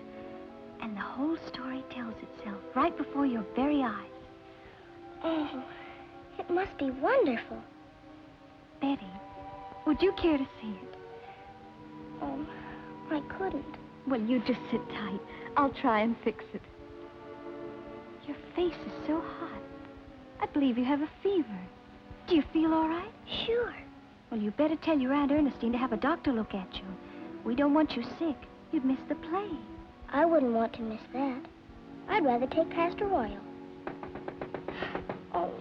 and the whole story tells itself right before your very eyes. Oh, it must be wonderful. Betty, would you care to see it? Oh, I couldn't. Well, you just sit tight. I'll try and fix it. Your face is so hot. I believe you have a fever. Do you feel all right? Sure. Well, you better tell your Aunt Ernestine to have a doctor look at you. We don't want you sick. You'd miss the play. I wouldn't want to miss that. I'd rather take castor oil. Oh.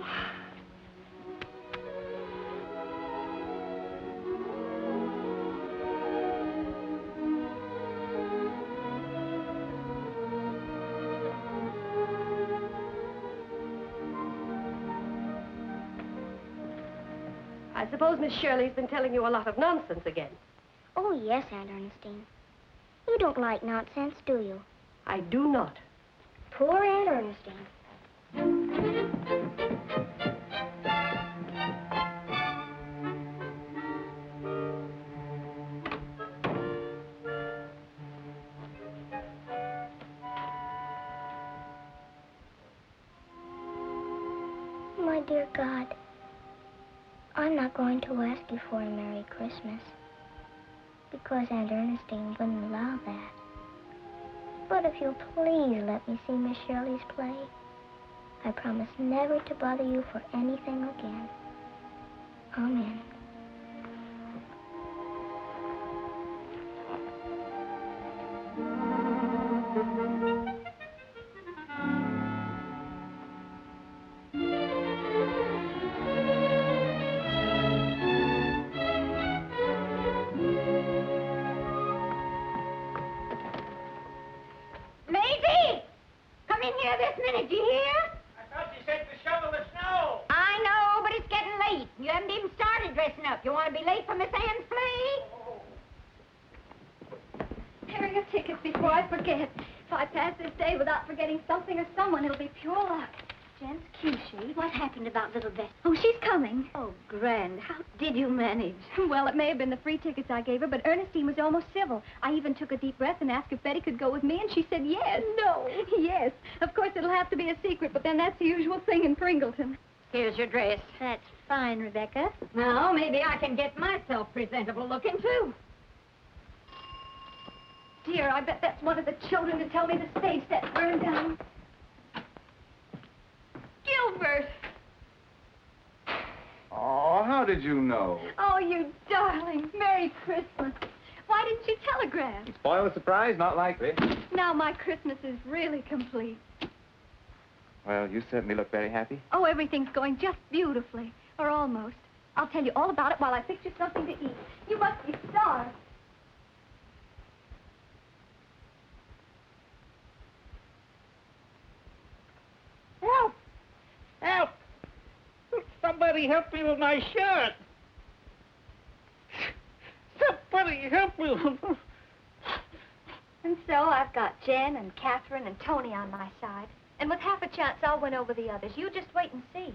I suppose Miss Shirley's been telling you a lot of nonsense again. Oh, yes, Aunt Ernestine. You don't like nonsense, do you? I do not. Poor Aunt Ernestine. My dear God, I'm not going to ask you for a Merry Christmas, because Aunt Ernestine wouldn't allow that. But if you'll please let me see Miss Shirley's play, I promise never to bother you for anything again. Amen. Maisie! Come in here this minute, do you hear? I thought you said to shovel the snow. I know, but it's getting late. You haven't even started dressing up. You want to be late for Miss Ann's play? Here are your tickets before I forget. If I pass this day without forgetting something or someone, it'll be pure luck. Gents, Cushy, what happened about little Bessie? Oh, she's coming. Oh, grand. How did you manage? Well, it may have been the free tickets I gave her, but Ernestine was almost civil. I even took a deep breath and asked if Betty could go with me, and she said yes. No. Yes. Of course, it'll have to be a secret, but then that's the usual thing in Pringleton. Here's your dress. That's fine, Rebecca. Now, maybe I can get myself presentable looking, too. Dear, I bet that's one of the children to tell me the stage set's burned down. Gilbert! Oh, how did you know? Oh, you darling. Merry Christmas. Why didn't you telegraph? Spoil the surprise? Not likely. Now my Christmas is really complete. Well, you certainly look very happy. Oh, everything's going just beautifully. Or almost. I'll tell you all about it while I fix you something to eat. You must be starved. Help! Help! Somebody help me with my shirt! Somebody help me with... And so I've got Jen and Catherine and Tony on my side. And with half a chance, I'll win over the others. You just wait and see.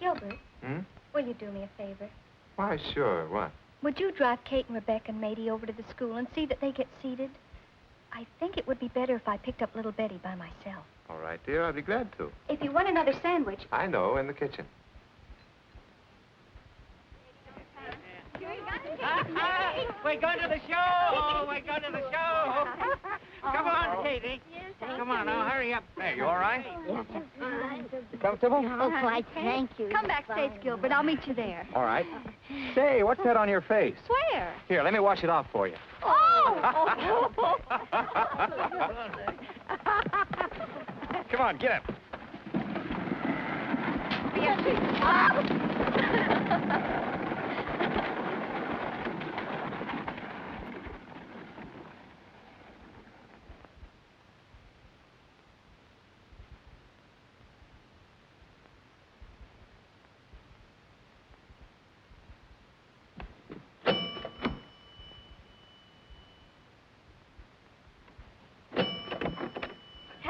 Gilbert, will you do me a favor? Why, sure. What? Would you drive Kate and Rebecca and Matey over to the school and see that they get seated? I think it would be better if I picked up little Betty by myself. All right, dear. I'll be glad to. If you want another sandwich... I know, in the kitchen. We're going to the show! We're going to the show! Come on, Katie. Come on, now, hurry up. Hey, you all right? Yes, I'm fine. You comfortable? Oh, quite, thank you. Come backstage, Gilbert. I'll meet you there. All right. Say, what's that on your face? Where? Here, let me wash it off for you. Oh! Come on, get up.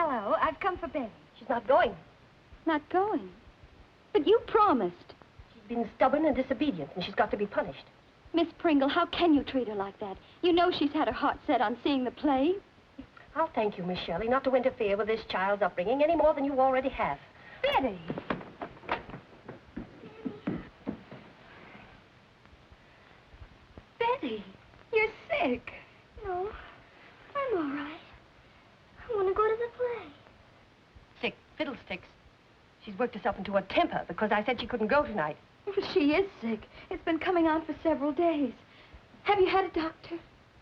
Hello, I've come for Betty. She's not going. Not going? But you promised. She's been stubborn and disobedient, and she's got to be punished. Miss Pringle, how can you treat her like that? You know she's had her heart set on seeing the play. I'll thank you, Miss Shirley, not to interfere with this child's upbringing any more than you already have. Betty! Betty, you're sick. No, I'm all right. I want to go to the play. Sick fiddlesticks. She's worked herself into a temper because I said she couldn't go tonight. She is sick. It's been coming on for several days. Have you had a doctor?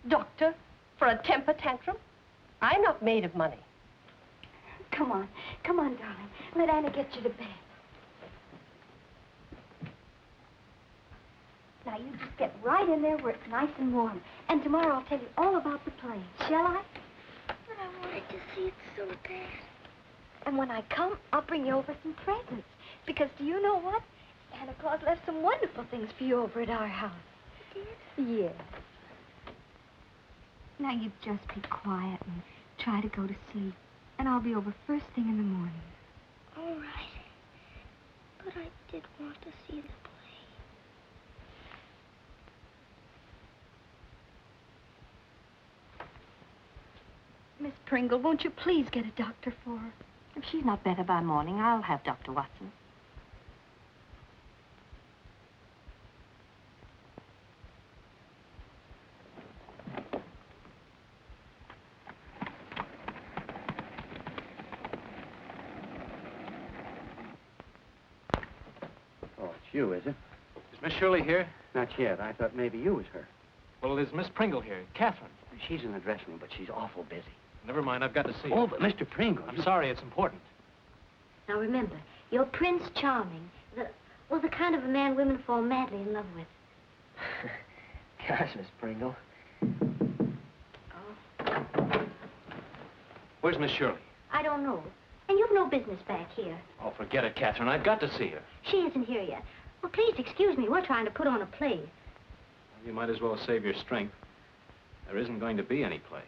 Doctor? For a temper tantrum? I'm not made of money. Come on, darling. Let Anna get you to bed. Now, you just get right in there where it's nice and warm. And tomorrow I'll tell you all about the play. Shall I? But I wanted to see it so bad. And when I come, I'll bring you over some presents. Because do you know what? Santa Claus left some wonderful things for you over at our house. He did? Yes. Now, you just be quiet and try to go to sleep. And I'll be over first thing in the morning. All right. But I did want to see the play. Miss Pringle, won't you please get a doctor for her? If she's not better by morning, I'll have Dr. Watson. Oh, it's you, is it? Is Miss Shirley here? Not yet. I thought maybe you was her. Well, is Miss Pringle here? Catherine. She's in the dressing room, but she's awful busy. Never mind, I've got to see her. Oh, but Mr. Pringle... I'm sorry, it's important. Now remember, you're Prince Charming. The kind of a man women fall madly in love with. Gosh, Miss Pringle. Where's Miss Shirley? I don't know. And you've no business back here. Oh, forget it, Catherine. I've got to see her. She isn't here yet. Well, please excuse me. We're trying to put on a play. Well, you might as well save your strength. There isn't going to be any play.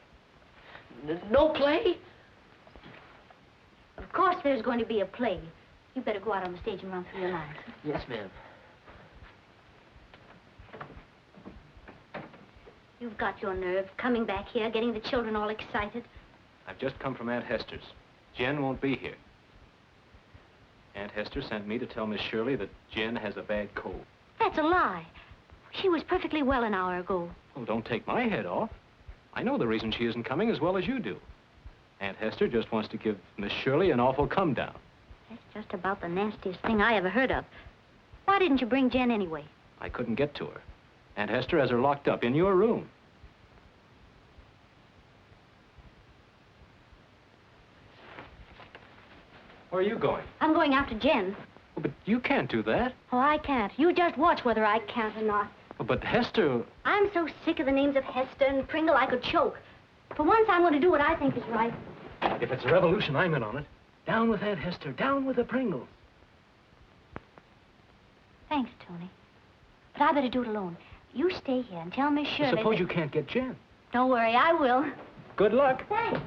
No play? Of course there's going to be a play. You better go out on the stage and run through your lines. Yes, ma'am. You've got your nerve, coming back here, getting the children all excited. I've just come from Aunt Hester's. Jen won't be here. Aunt Hester sent me to tell Miss Shirley that Jen has a bad cold. That's a lie. She was perfectly well an hour ago. Oh, don't take my head off. I know the reason she isn't coming as well as you do. Aunt Hester just wants to give Miss Shirley an awful come-down. That's just about the nastiest thing I ever heard of. Why didn't you bring Jen anyway? I couldn't get to her. Aunt Hester has her locked up in your room. Where are you going? I'm going after Jen. Oh, but you can't do that. Oh, I can't. You just watch whether I can't or not. Oh, but Hester... I'm so sick of the names of Hester and Pringle I could choke. For once, I'm going to do what I think is right. If it's a revolution, I'm in on it. Down with Aunt Hester. Down with the Pringles. Thanks, Tony. But I better do it alone. You stay here and tell Miss Shirley... Suppose you can't get Jen. Don't worry, I will. Good luck. Thanks.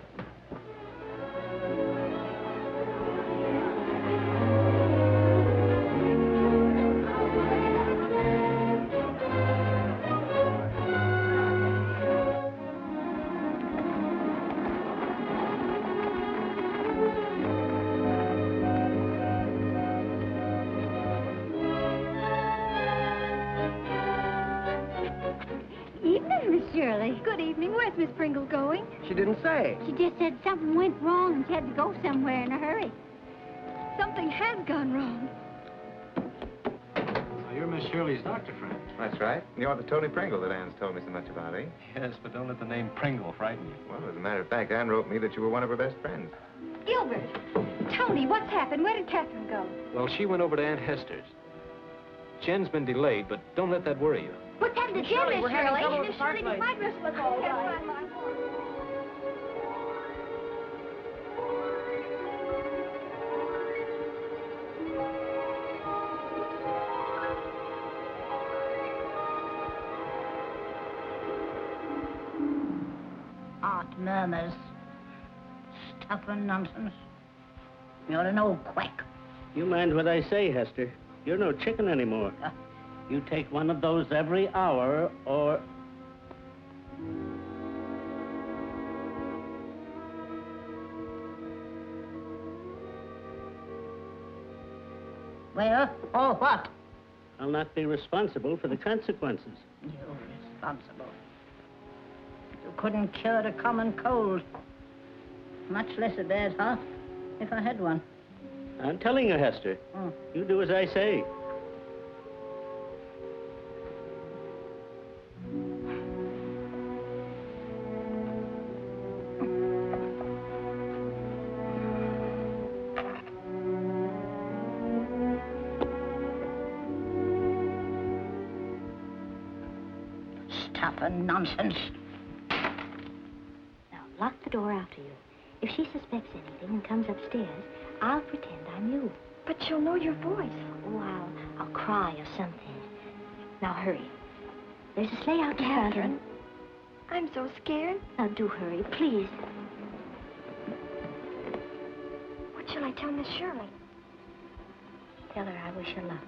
Shirley. Good evening. Where's Miss Pringle going? She didn't say. She just said something went wrong and she had to go somewhere in a hurry. Something has gone wrong. So you're Miss Shirley's doctor friend. That's right. You're the Tony Pringle that Anne's told me so much about, eh? Yes, but don't let the name Pringle frighten you. Well, as a matter of fact, Anne wrote me that you were one of her best friends. Gilbert. Tony, what's happened? Where did Catherine go? Well, she went over to Aunt Hester's. Jen's been delayed, but don't let that worry you. What's happened to Jen, Miss Shirley? Miss Shirley, does my dress look all right? Aunt murmurs. Tough and nonsense. You're an old quack. You mind what I say, Hester. You're no chicken anymore. You take one of those every hour, or... Well, or what? I'll not be responsible for the consequences. You responsible. You couldn't cure a common cold. Much less a bad heart, if I had one. I'm telling you, Hester. You do as I say. Stuff and nonsense. Now, lock the door after you. If she suspects anything and comes upstairs, I'll pretend I'm you. But she'll know your voice. Oh, I'll cry or something. Now, hurry. There's a sleigh out in front. Catherine, I'm so scared. Now, do hurry, please. What shall I tell Miss Shirley? Tell her I wish her luck.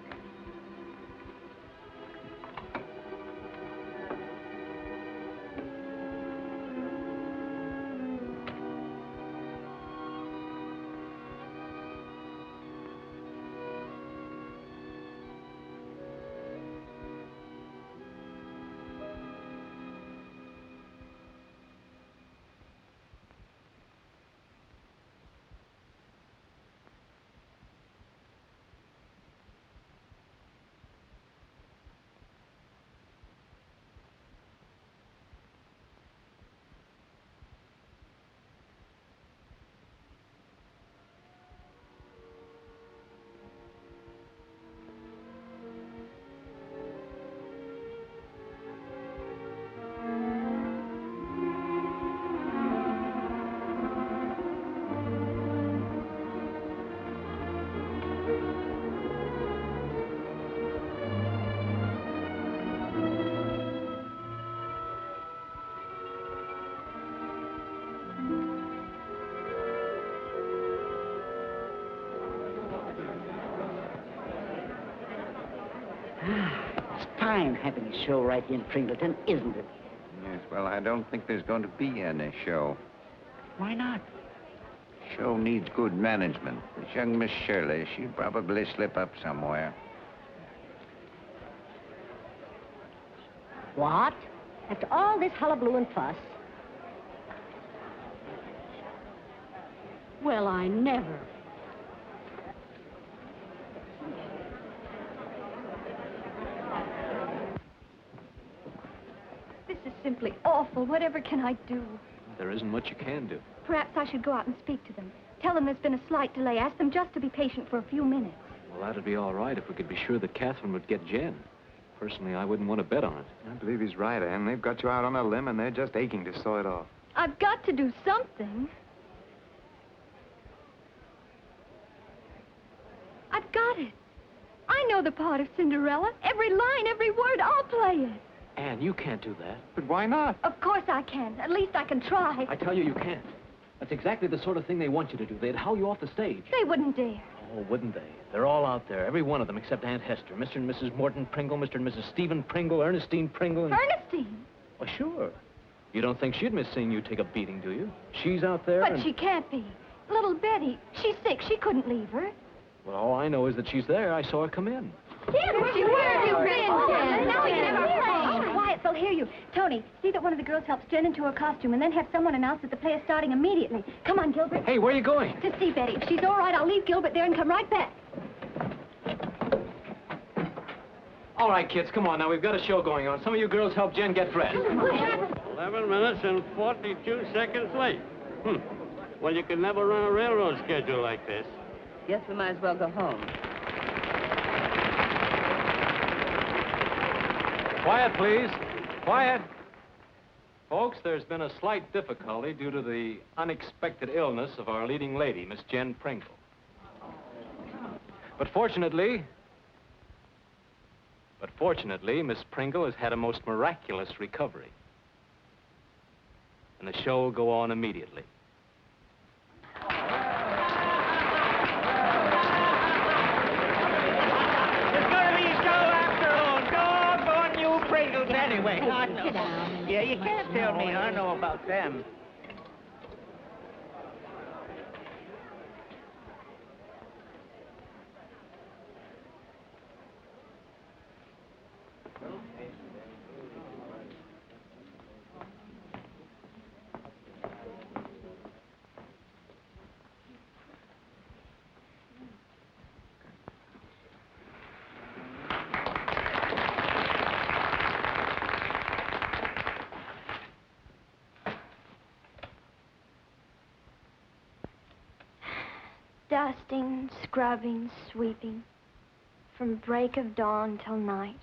It's fine having a show right here in Pringleton, isn't it? Yes, well, I don't think there's going to be any show. Why not? Show needs good management. This young Miss Shirley, she'll probably slip up somewhere. What? After all this hullabaloo and fuss? Well, I never. This is simply awful. Whatever can I do? There isn't much you can do. Perhaps I should go out and speak to them. Tell them there's been a slight delay. Ask them just to be patient for a few minutes. Well, that'd be all right if we could be sure that Catherine would get Jen. Personally, I wouldn't want to bet on it. I believe he's right, Ann. They've got you out on a limb, and they're just aching to saw it off. I've got to do something. I've got it. I know the part of Cinderella. Every line, every word, I'll play it. Ann, you can't do that. But why not? Of course I can. At least I can try. I tell you, you can't. That's exactly the sort of thing they want you to do. They'd howl you off the stage. They wouldn't dare. Oh, wouldn't they? They're all out there, every one of them except Aunt Hester, Mr. and Mrs. Morton Pringle, Mr. and Mrs. Stephen Pringle, Ernestine Pringle, and... Ernestine? Well, sure. You don't think she'd miss seeing you take a beating, do you? She's out there But and... she can't be. Little Betty, she's sick. She couldn't leave her. Well, all I know is that she's there. I saw her come in. Jen, where have you been, Jen? Now we can have a play. Oh, quiet, they'll hear you. Tony, see that one of the girls helps Jen into her costume and then have someone announce that the play is starting immediately. Come on, Gilbert. Hey, where are you going? To see Betty. If she's all right, I'll leave Gilbert there and come right back. All right, kids, come on now. We've got a show going on. Some of you girls help Jen get dressed. 11 minutes and 42 seconds late. Well, you can never run a railroad schedule like this. Guess we might as well go home. Quiet, please. Quiet. Folks, there's been a slight difficulty due to the unexpected illness of our leading lady, Miss Jen Pringle. But fortunately, Miss Pringle has had a most miraculous recovery. And the show will go on immediately. anyway. Hey, I know. sit down. Yeah, you can't tell me. I know about them. Dusting, scrubbing, sweeping, from break of dawn till night.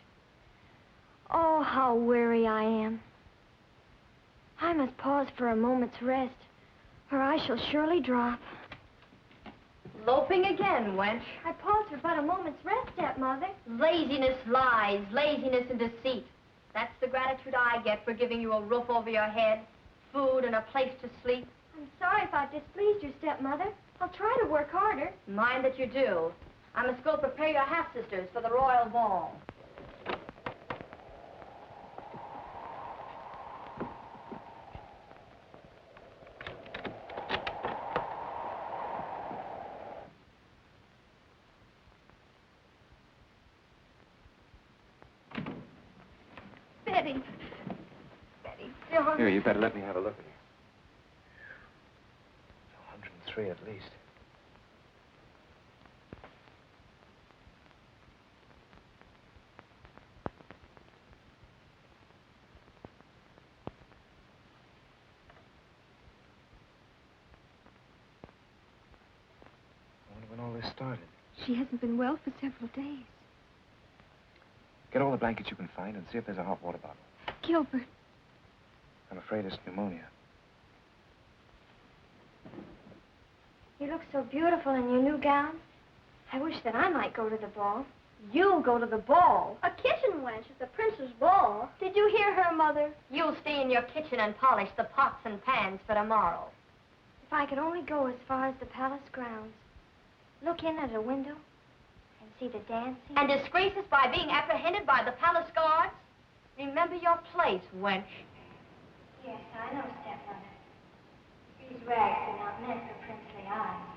Oh, how weary I am. I must pause for a moment's rest, or I shall surely drop. Loping again, wench. I paused for but a moment's rest, stepmother. Laziness, lies, laziness and deceit. That's the gratitude I get for giving you a roof over your head, food and a place to sleep. I'm sorry if I displeased you, stepmother. I'll try to work harder. Mind that you do. I must go prepare your half-sisters for the royal ball. Betty. Betty, darling. Here, you better let me have a look at you. 103 at least. I wonder when all this started. She hasn't been well for several days. Get all the blankets you can find and see if there's a hot water bottle. Gilbert. I'm afraid it's pneumonia. You look so beautiful in your new gown. I wish that I might go to the ball. You'll go to the ball? A kitchen wench at the prince's ball. Did you hear her, Mother? You'll stay in your kitchen and polish the pots and pans for tomorrow. If I could only go as far as the palace grounds, look in at a window, and see the dancing. And disgrace us by being apprehended by the palace guards? Remember your place, wench. Yes, I know, stepmother. These rags are not meant for princely eyes.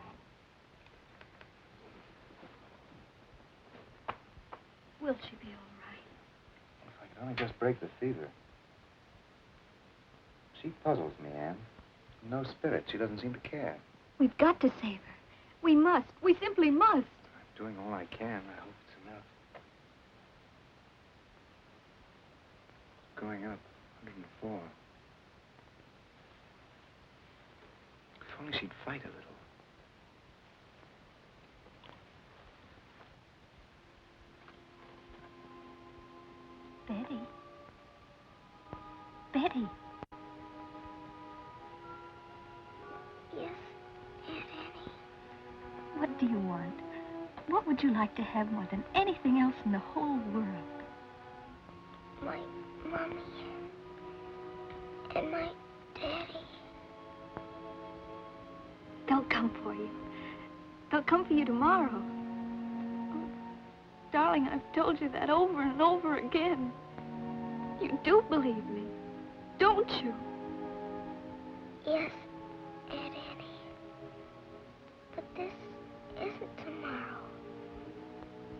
Will she be all right? If I could only just break the fever. She puzzles me, Anne. No spirit. She doesn't seem to care. We've got to save her. We must. We simply must. I'm doing all I can. I hope it's enough. Going up, 104. If only she'd fight a little. Betty. Betty. Yes, Aunt Annie. What do you want? What would you like to have more than anything else in the whole world? My mommy and my daddy. They'll come for you. They'll come for you tomorrow. Oh, darling, I've told you that over and over again. You do believe me, don't you? Yes, Aunt Annie. But this isn't tomorrow.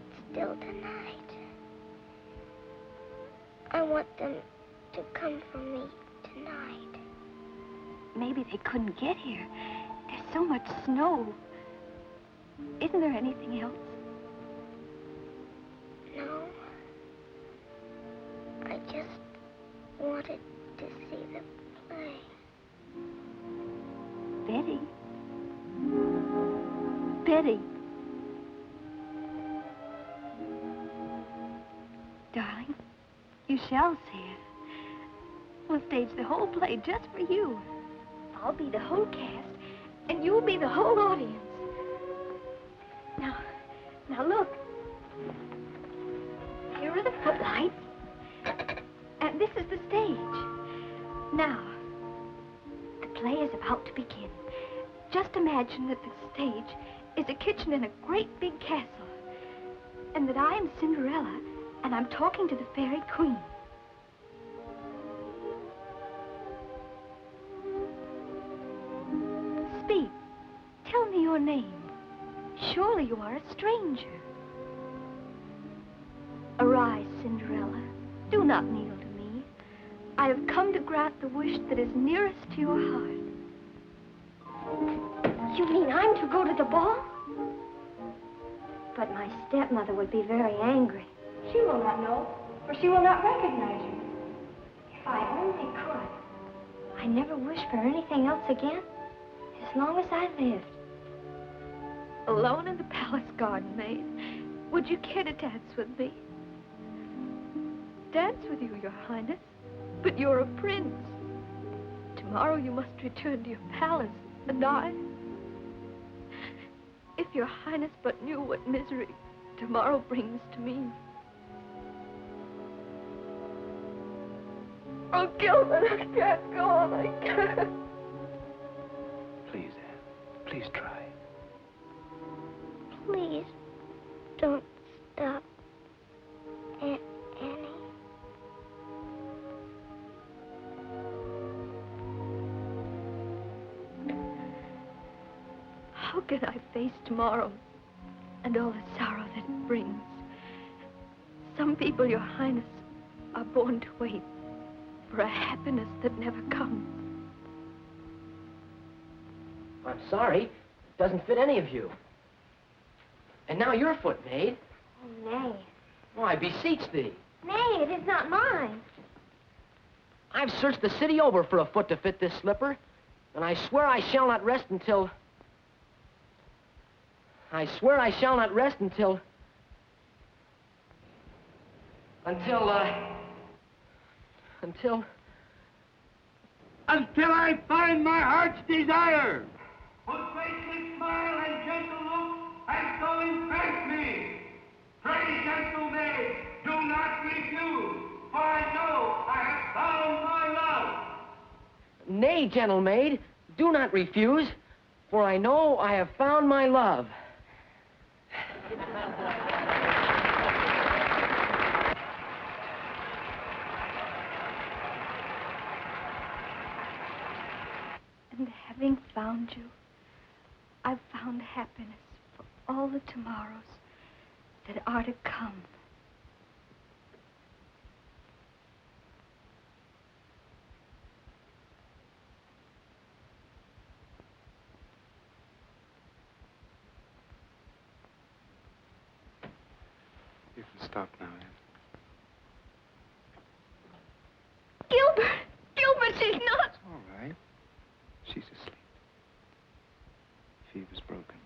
It's still tonight. I want them to come for me tonight. Maybe they couldn't get here. There's so much snow. Isn't there anything else? No. I just wanted to see the play. Betty. Betty. Darling, you shall see it. We'll stage the whole play just for you. I'll be the whole cast, and you'll be the whole audience. Now look. Here are the footlights, and this is the stage. Now, the play is about to begin. Just imagine that the stage is a kitchen in a great big castle, and that I am Cinderella, and I'm talking to the fairy queen. your name? Surely you are a stranger. Arise, Cinderella. Do not kneel to me. I have come to grant the wish that is nearest to your heart. You mean I'm to go to the ball? But my stepmother would be very angry. She will not know, for she will not recognize you. If I only could. I never wish for anything else again, as long as I lived. Alone in the palace garden, maid, would you care to dance with me? Dance with you, Your Highness, but you're a prince. Tomorrow you must return to your palace, and I... If Your Highness but knew what misery tomorrow brings to me. Oh, Gilbert, I can't go on, I can't. Please, Anne. Please try. Please, don't stop. Annie. How can I face tomorrow and all the sorrow that it brings? Some people, Your Highness, are born to wait for a happiness that never comes. I'm sorry. It doesn't fit any of you. And now your foot, maid. Oh, nay. Oh, I beseech thee. Nay, it is not mine. I've searched the city over for a foot to fit this slipper, and I swear I shall not rest until... Until, Until I find my heart's desire. Whose faithful smile and gentle look has so impressed me. Pray, gentle maid, do not refuse, for I know I have found my love. Nay, gentle maid, do not refuse, for I know I have found my love. And having found you, I've found happiness for all the tomorrows that are to come. You can stop now, Anne. Gilbert! Gilbert, she's not... It's all right. She's asleep. Fever's broken.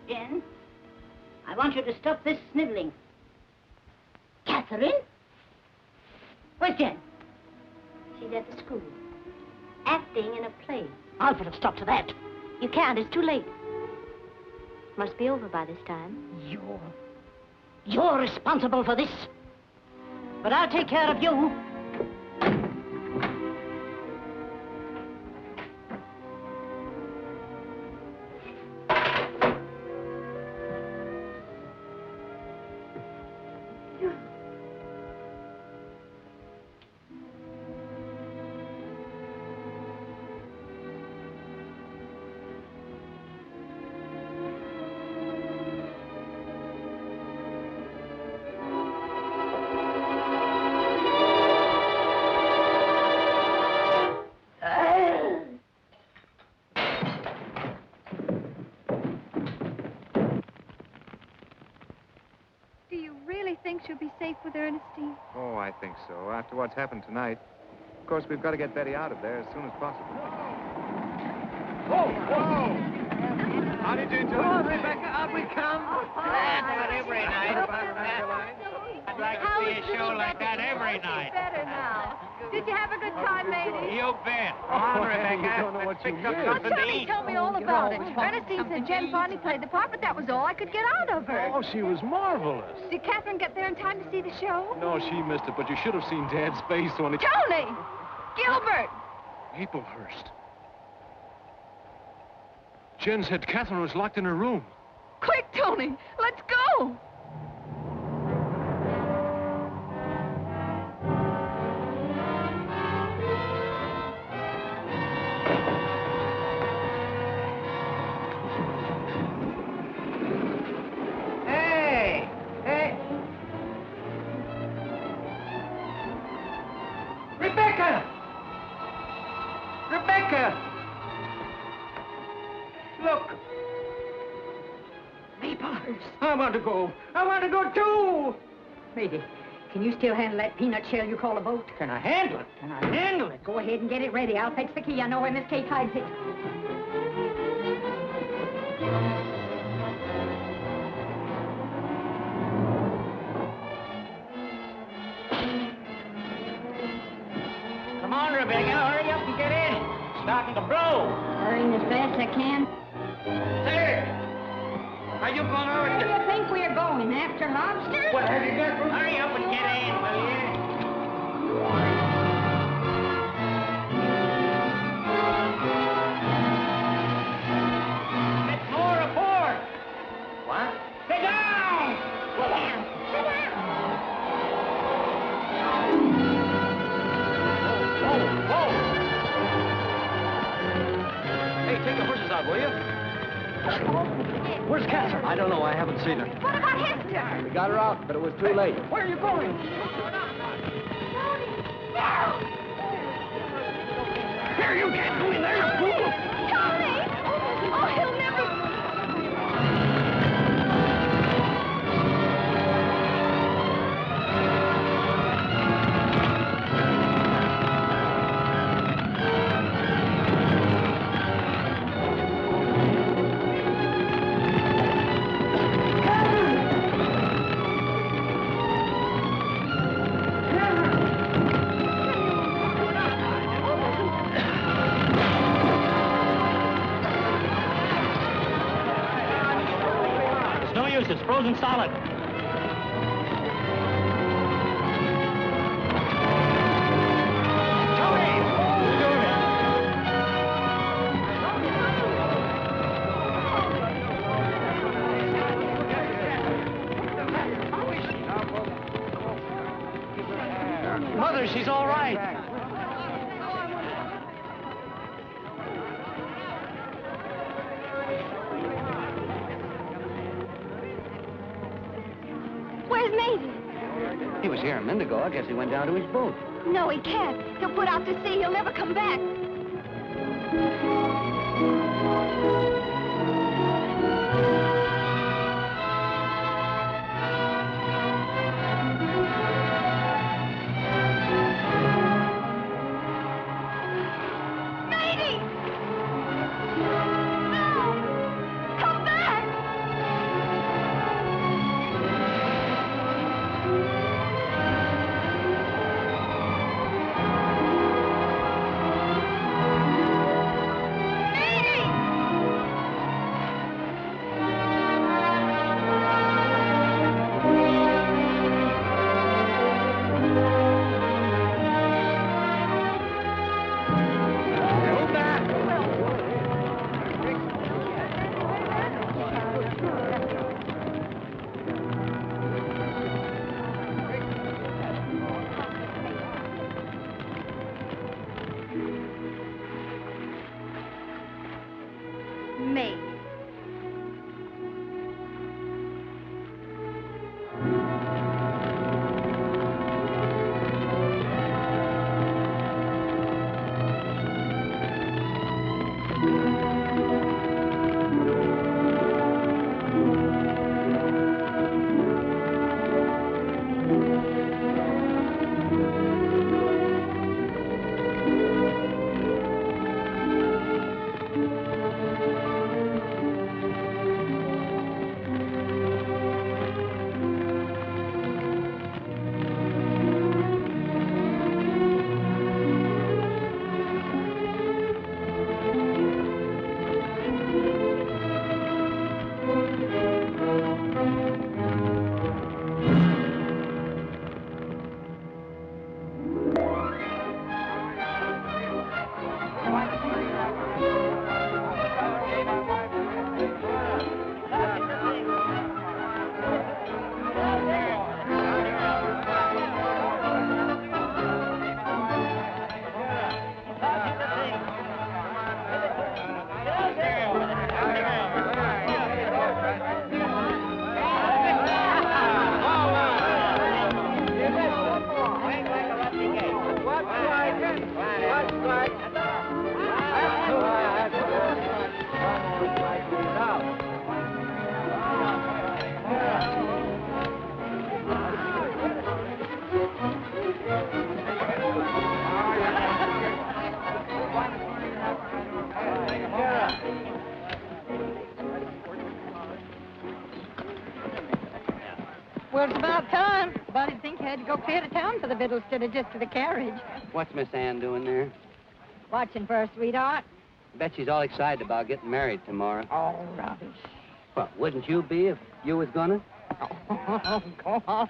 Jen, I want you to stop this sniveling. Catherine? Where's Jen? She's at the school, acting in a play. I'll put a stop to that. You can't, it's too late. Must be over by this time. You're responsible for this. But I'll take care of you. think she'll be safe with Ernestine? Oh, I think so, after what's happened tonight. Of course, we've got to get Betty out of there as soon as possible. Whoa! How did you enjoy it? Come on, Rebecca, out we come. Not every night. I'd like to see a show like that every night. Better now. Did you have a good time, lady? You bet. Come on, Rebecca. You don't know what you Pick up missed. something to Johnny eat. told me all about it. Ernestine said Jen finally played the part, but that was all I could get out of her. Oh, she was marvelous. Did Catherine get there in time to see the show? No, she missed it, but you should have seen Dad's face when he... Tony! Gilbert! Maplehurst. Jen said Catherine was locked in her room. Quick, Tony! Let's go! Hey! Hey! Rebecca! Rebecca! Look! Maplehurst. I want to go. I want to go too! Lady, can you still handle that peanut shell you call a boat? Can I handle it? Can I handle it? Go ahead and get it ready. I'll fetch the key. I know where Miss Kate hides it. Come on, Rebecca, hurry up and get in. It's starting to blow. Hurrying as fast as I can. Hey! Are you going over Where do you think we're going? After lobsters? What have you got? Hurry up and get in, will you? It's more aboard. What? Sit down! Sit down. Sit down. Whoa! Hey, take the horses out, will you? Where's Catherine? I don't know. I haven't seen her. What about Hester? We got her out, but it was too late. Where are you going? Here, you can't go in there, you fool! Tony! Oh, he'll never... It's no use, it's frozen solid. Mother, she's all right. Where's Mavie? He was here a minute ago. I guess he went down to his boat. No, he can't. He'll put out to sea. He'll never come back. Mavie! No! Come back! Mavie. Well, it's about time. But I'd think you had to go clear to town for the victuals instead of just to the carriage. What's Miss Ann doing there? Watching for a sweetheart. Bet she's all excited about getting married tomorrow. Oh, rubbish. Well, wouldn't you be if you was gonna? Oh, go on.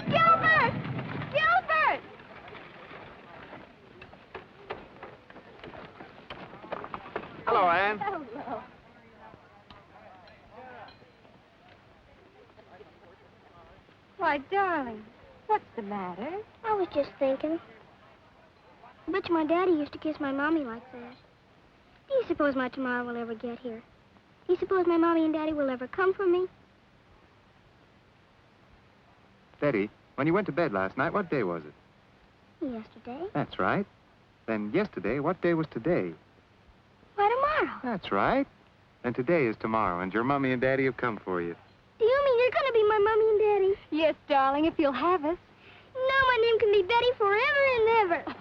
Gilbert! Gilbert! Hello, Ann. Hello. Why, darling, what's the matter? I was just thinking. I bet you my daddy used to kiss my mommy like that. Do you suppose my tomorrow will ever get here? Do you suppose my mommy and daddy will ever come for me? Betty, when you went to bed last night, what day was it? Yesterday. That's right. Then yesterday, what day was today? Why, tomorrow. That's right. And today is tomorrow, and your mommy and daddy have come for you. Do you mean you're going to be my mommy and daddy? Yes, darling, if you'll have us. No, my name can be Betty forever and ever.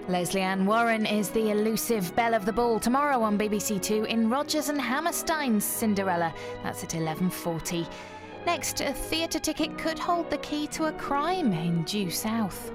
Leslie Ann Warren is the elusive belle of the ball tomorrow on BBC Two in Rodgers and Hammerstein's Cinderella. That's at 11:40. Next, a theatre ticket could hold the key to a crime in due south.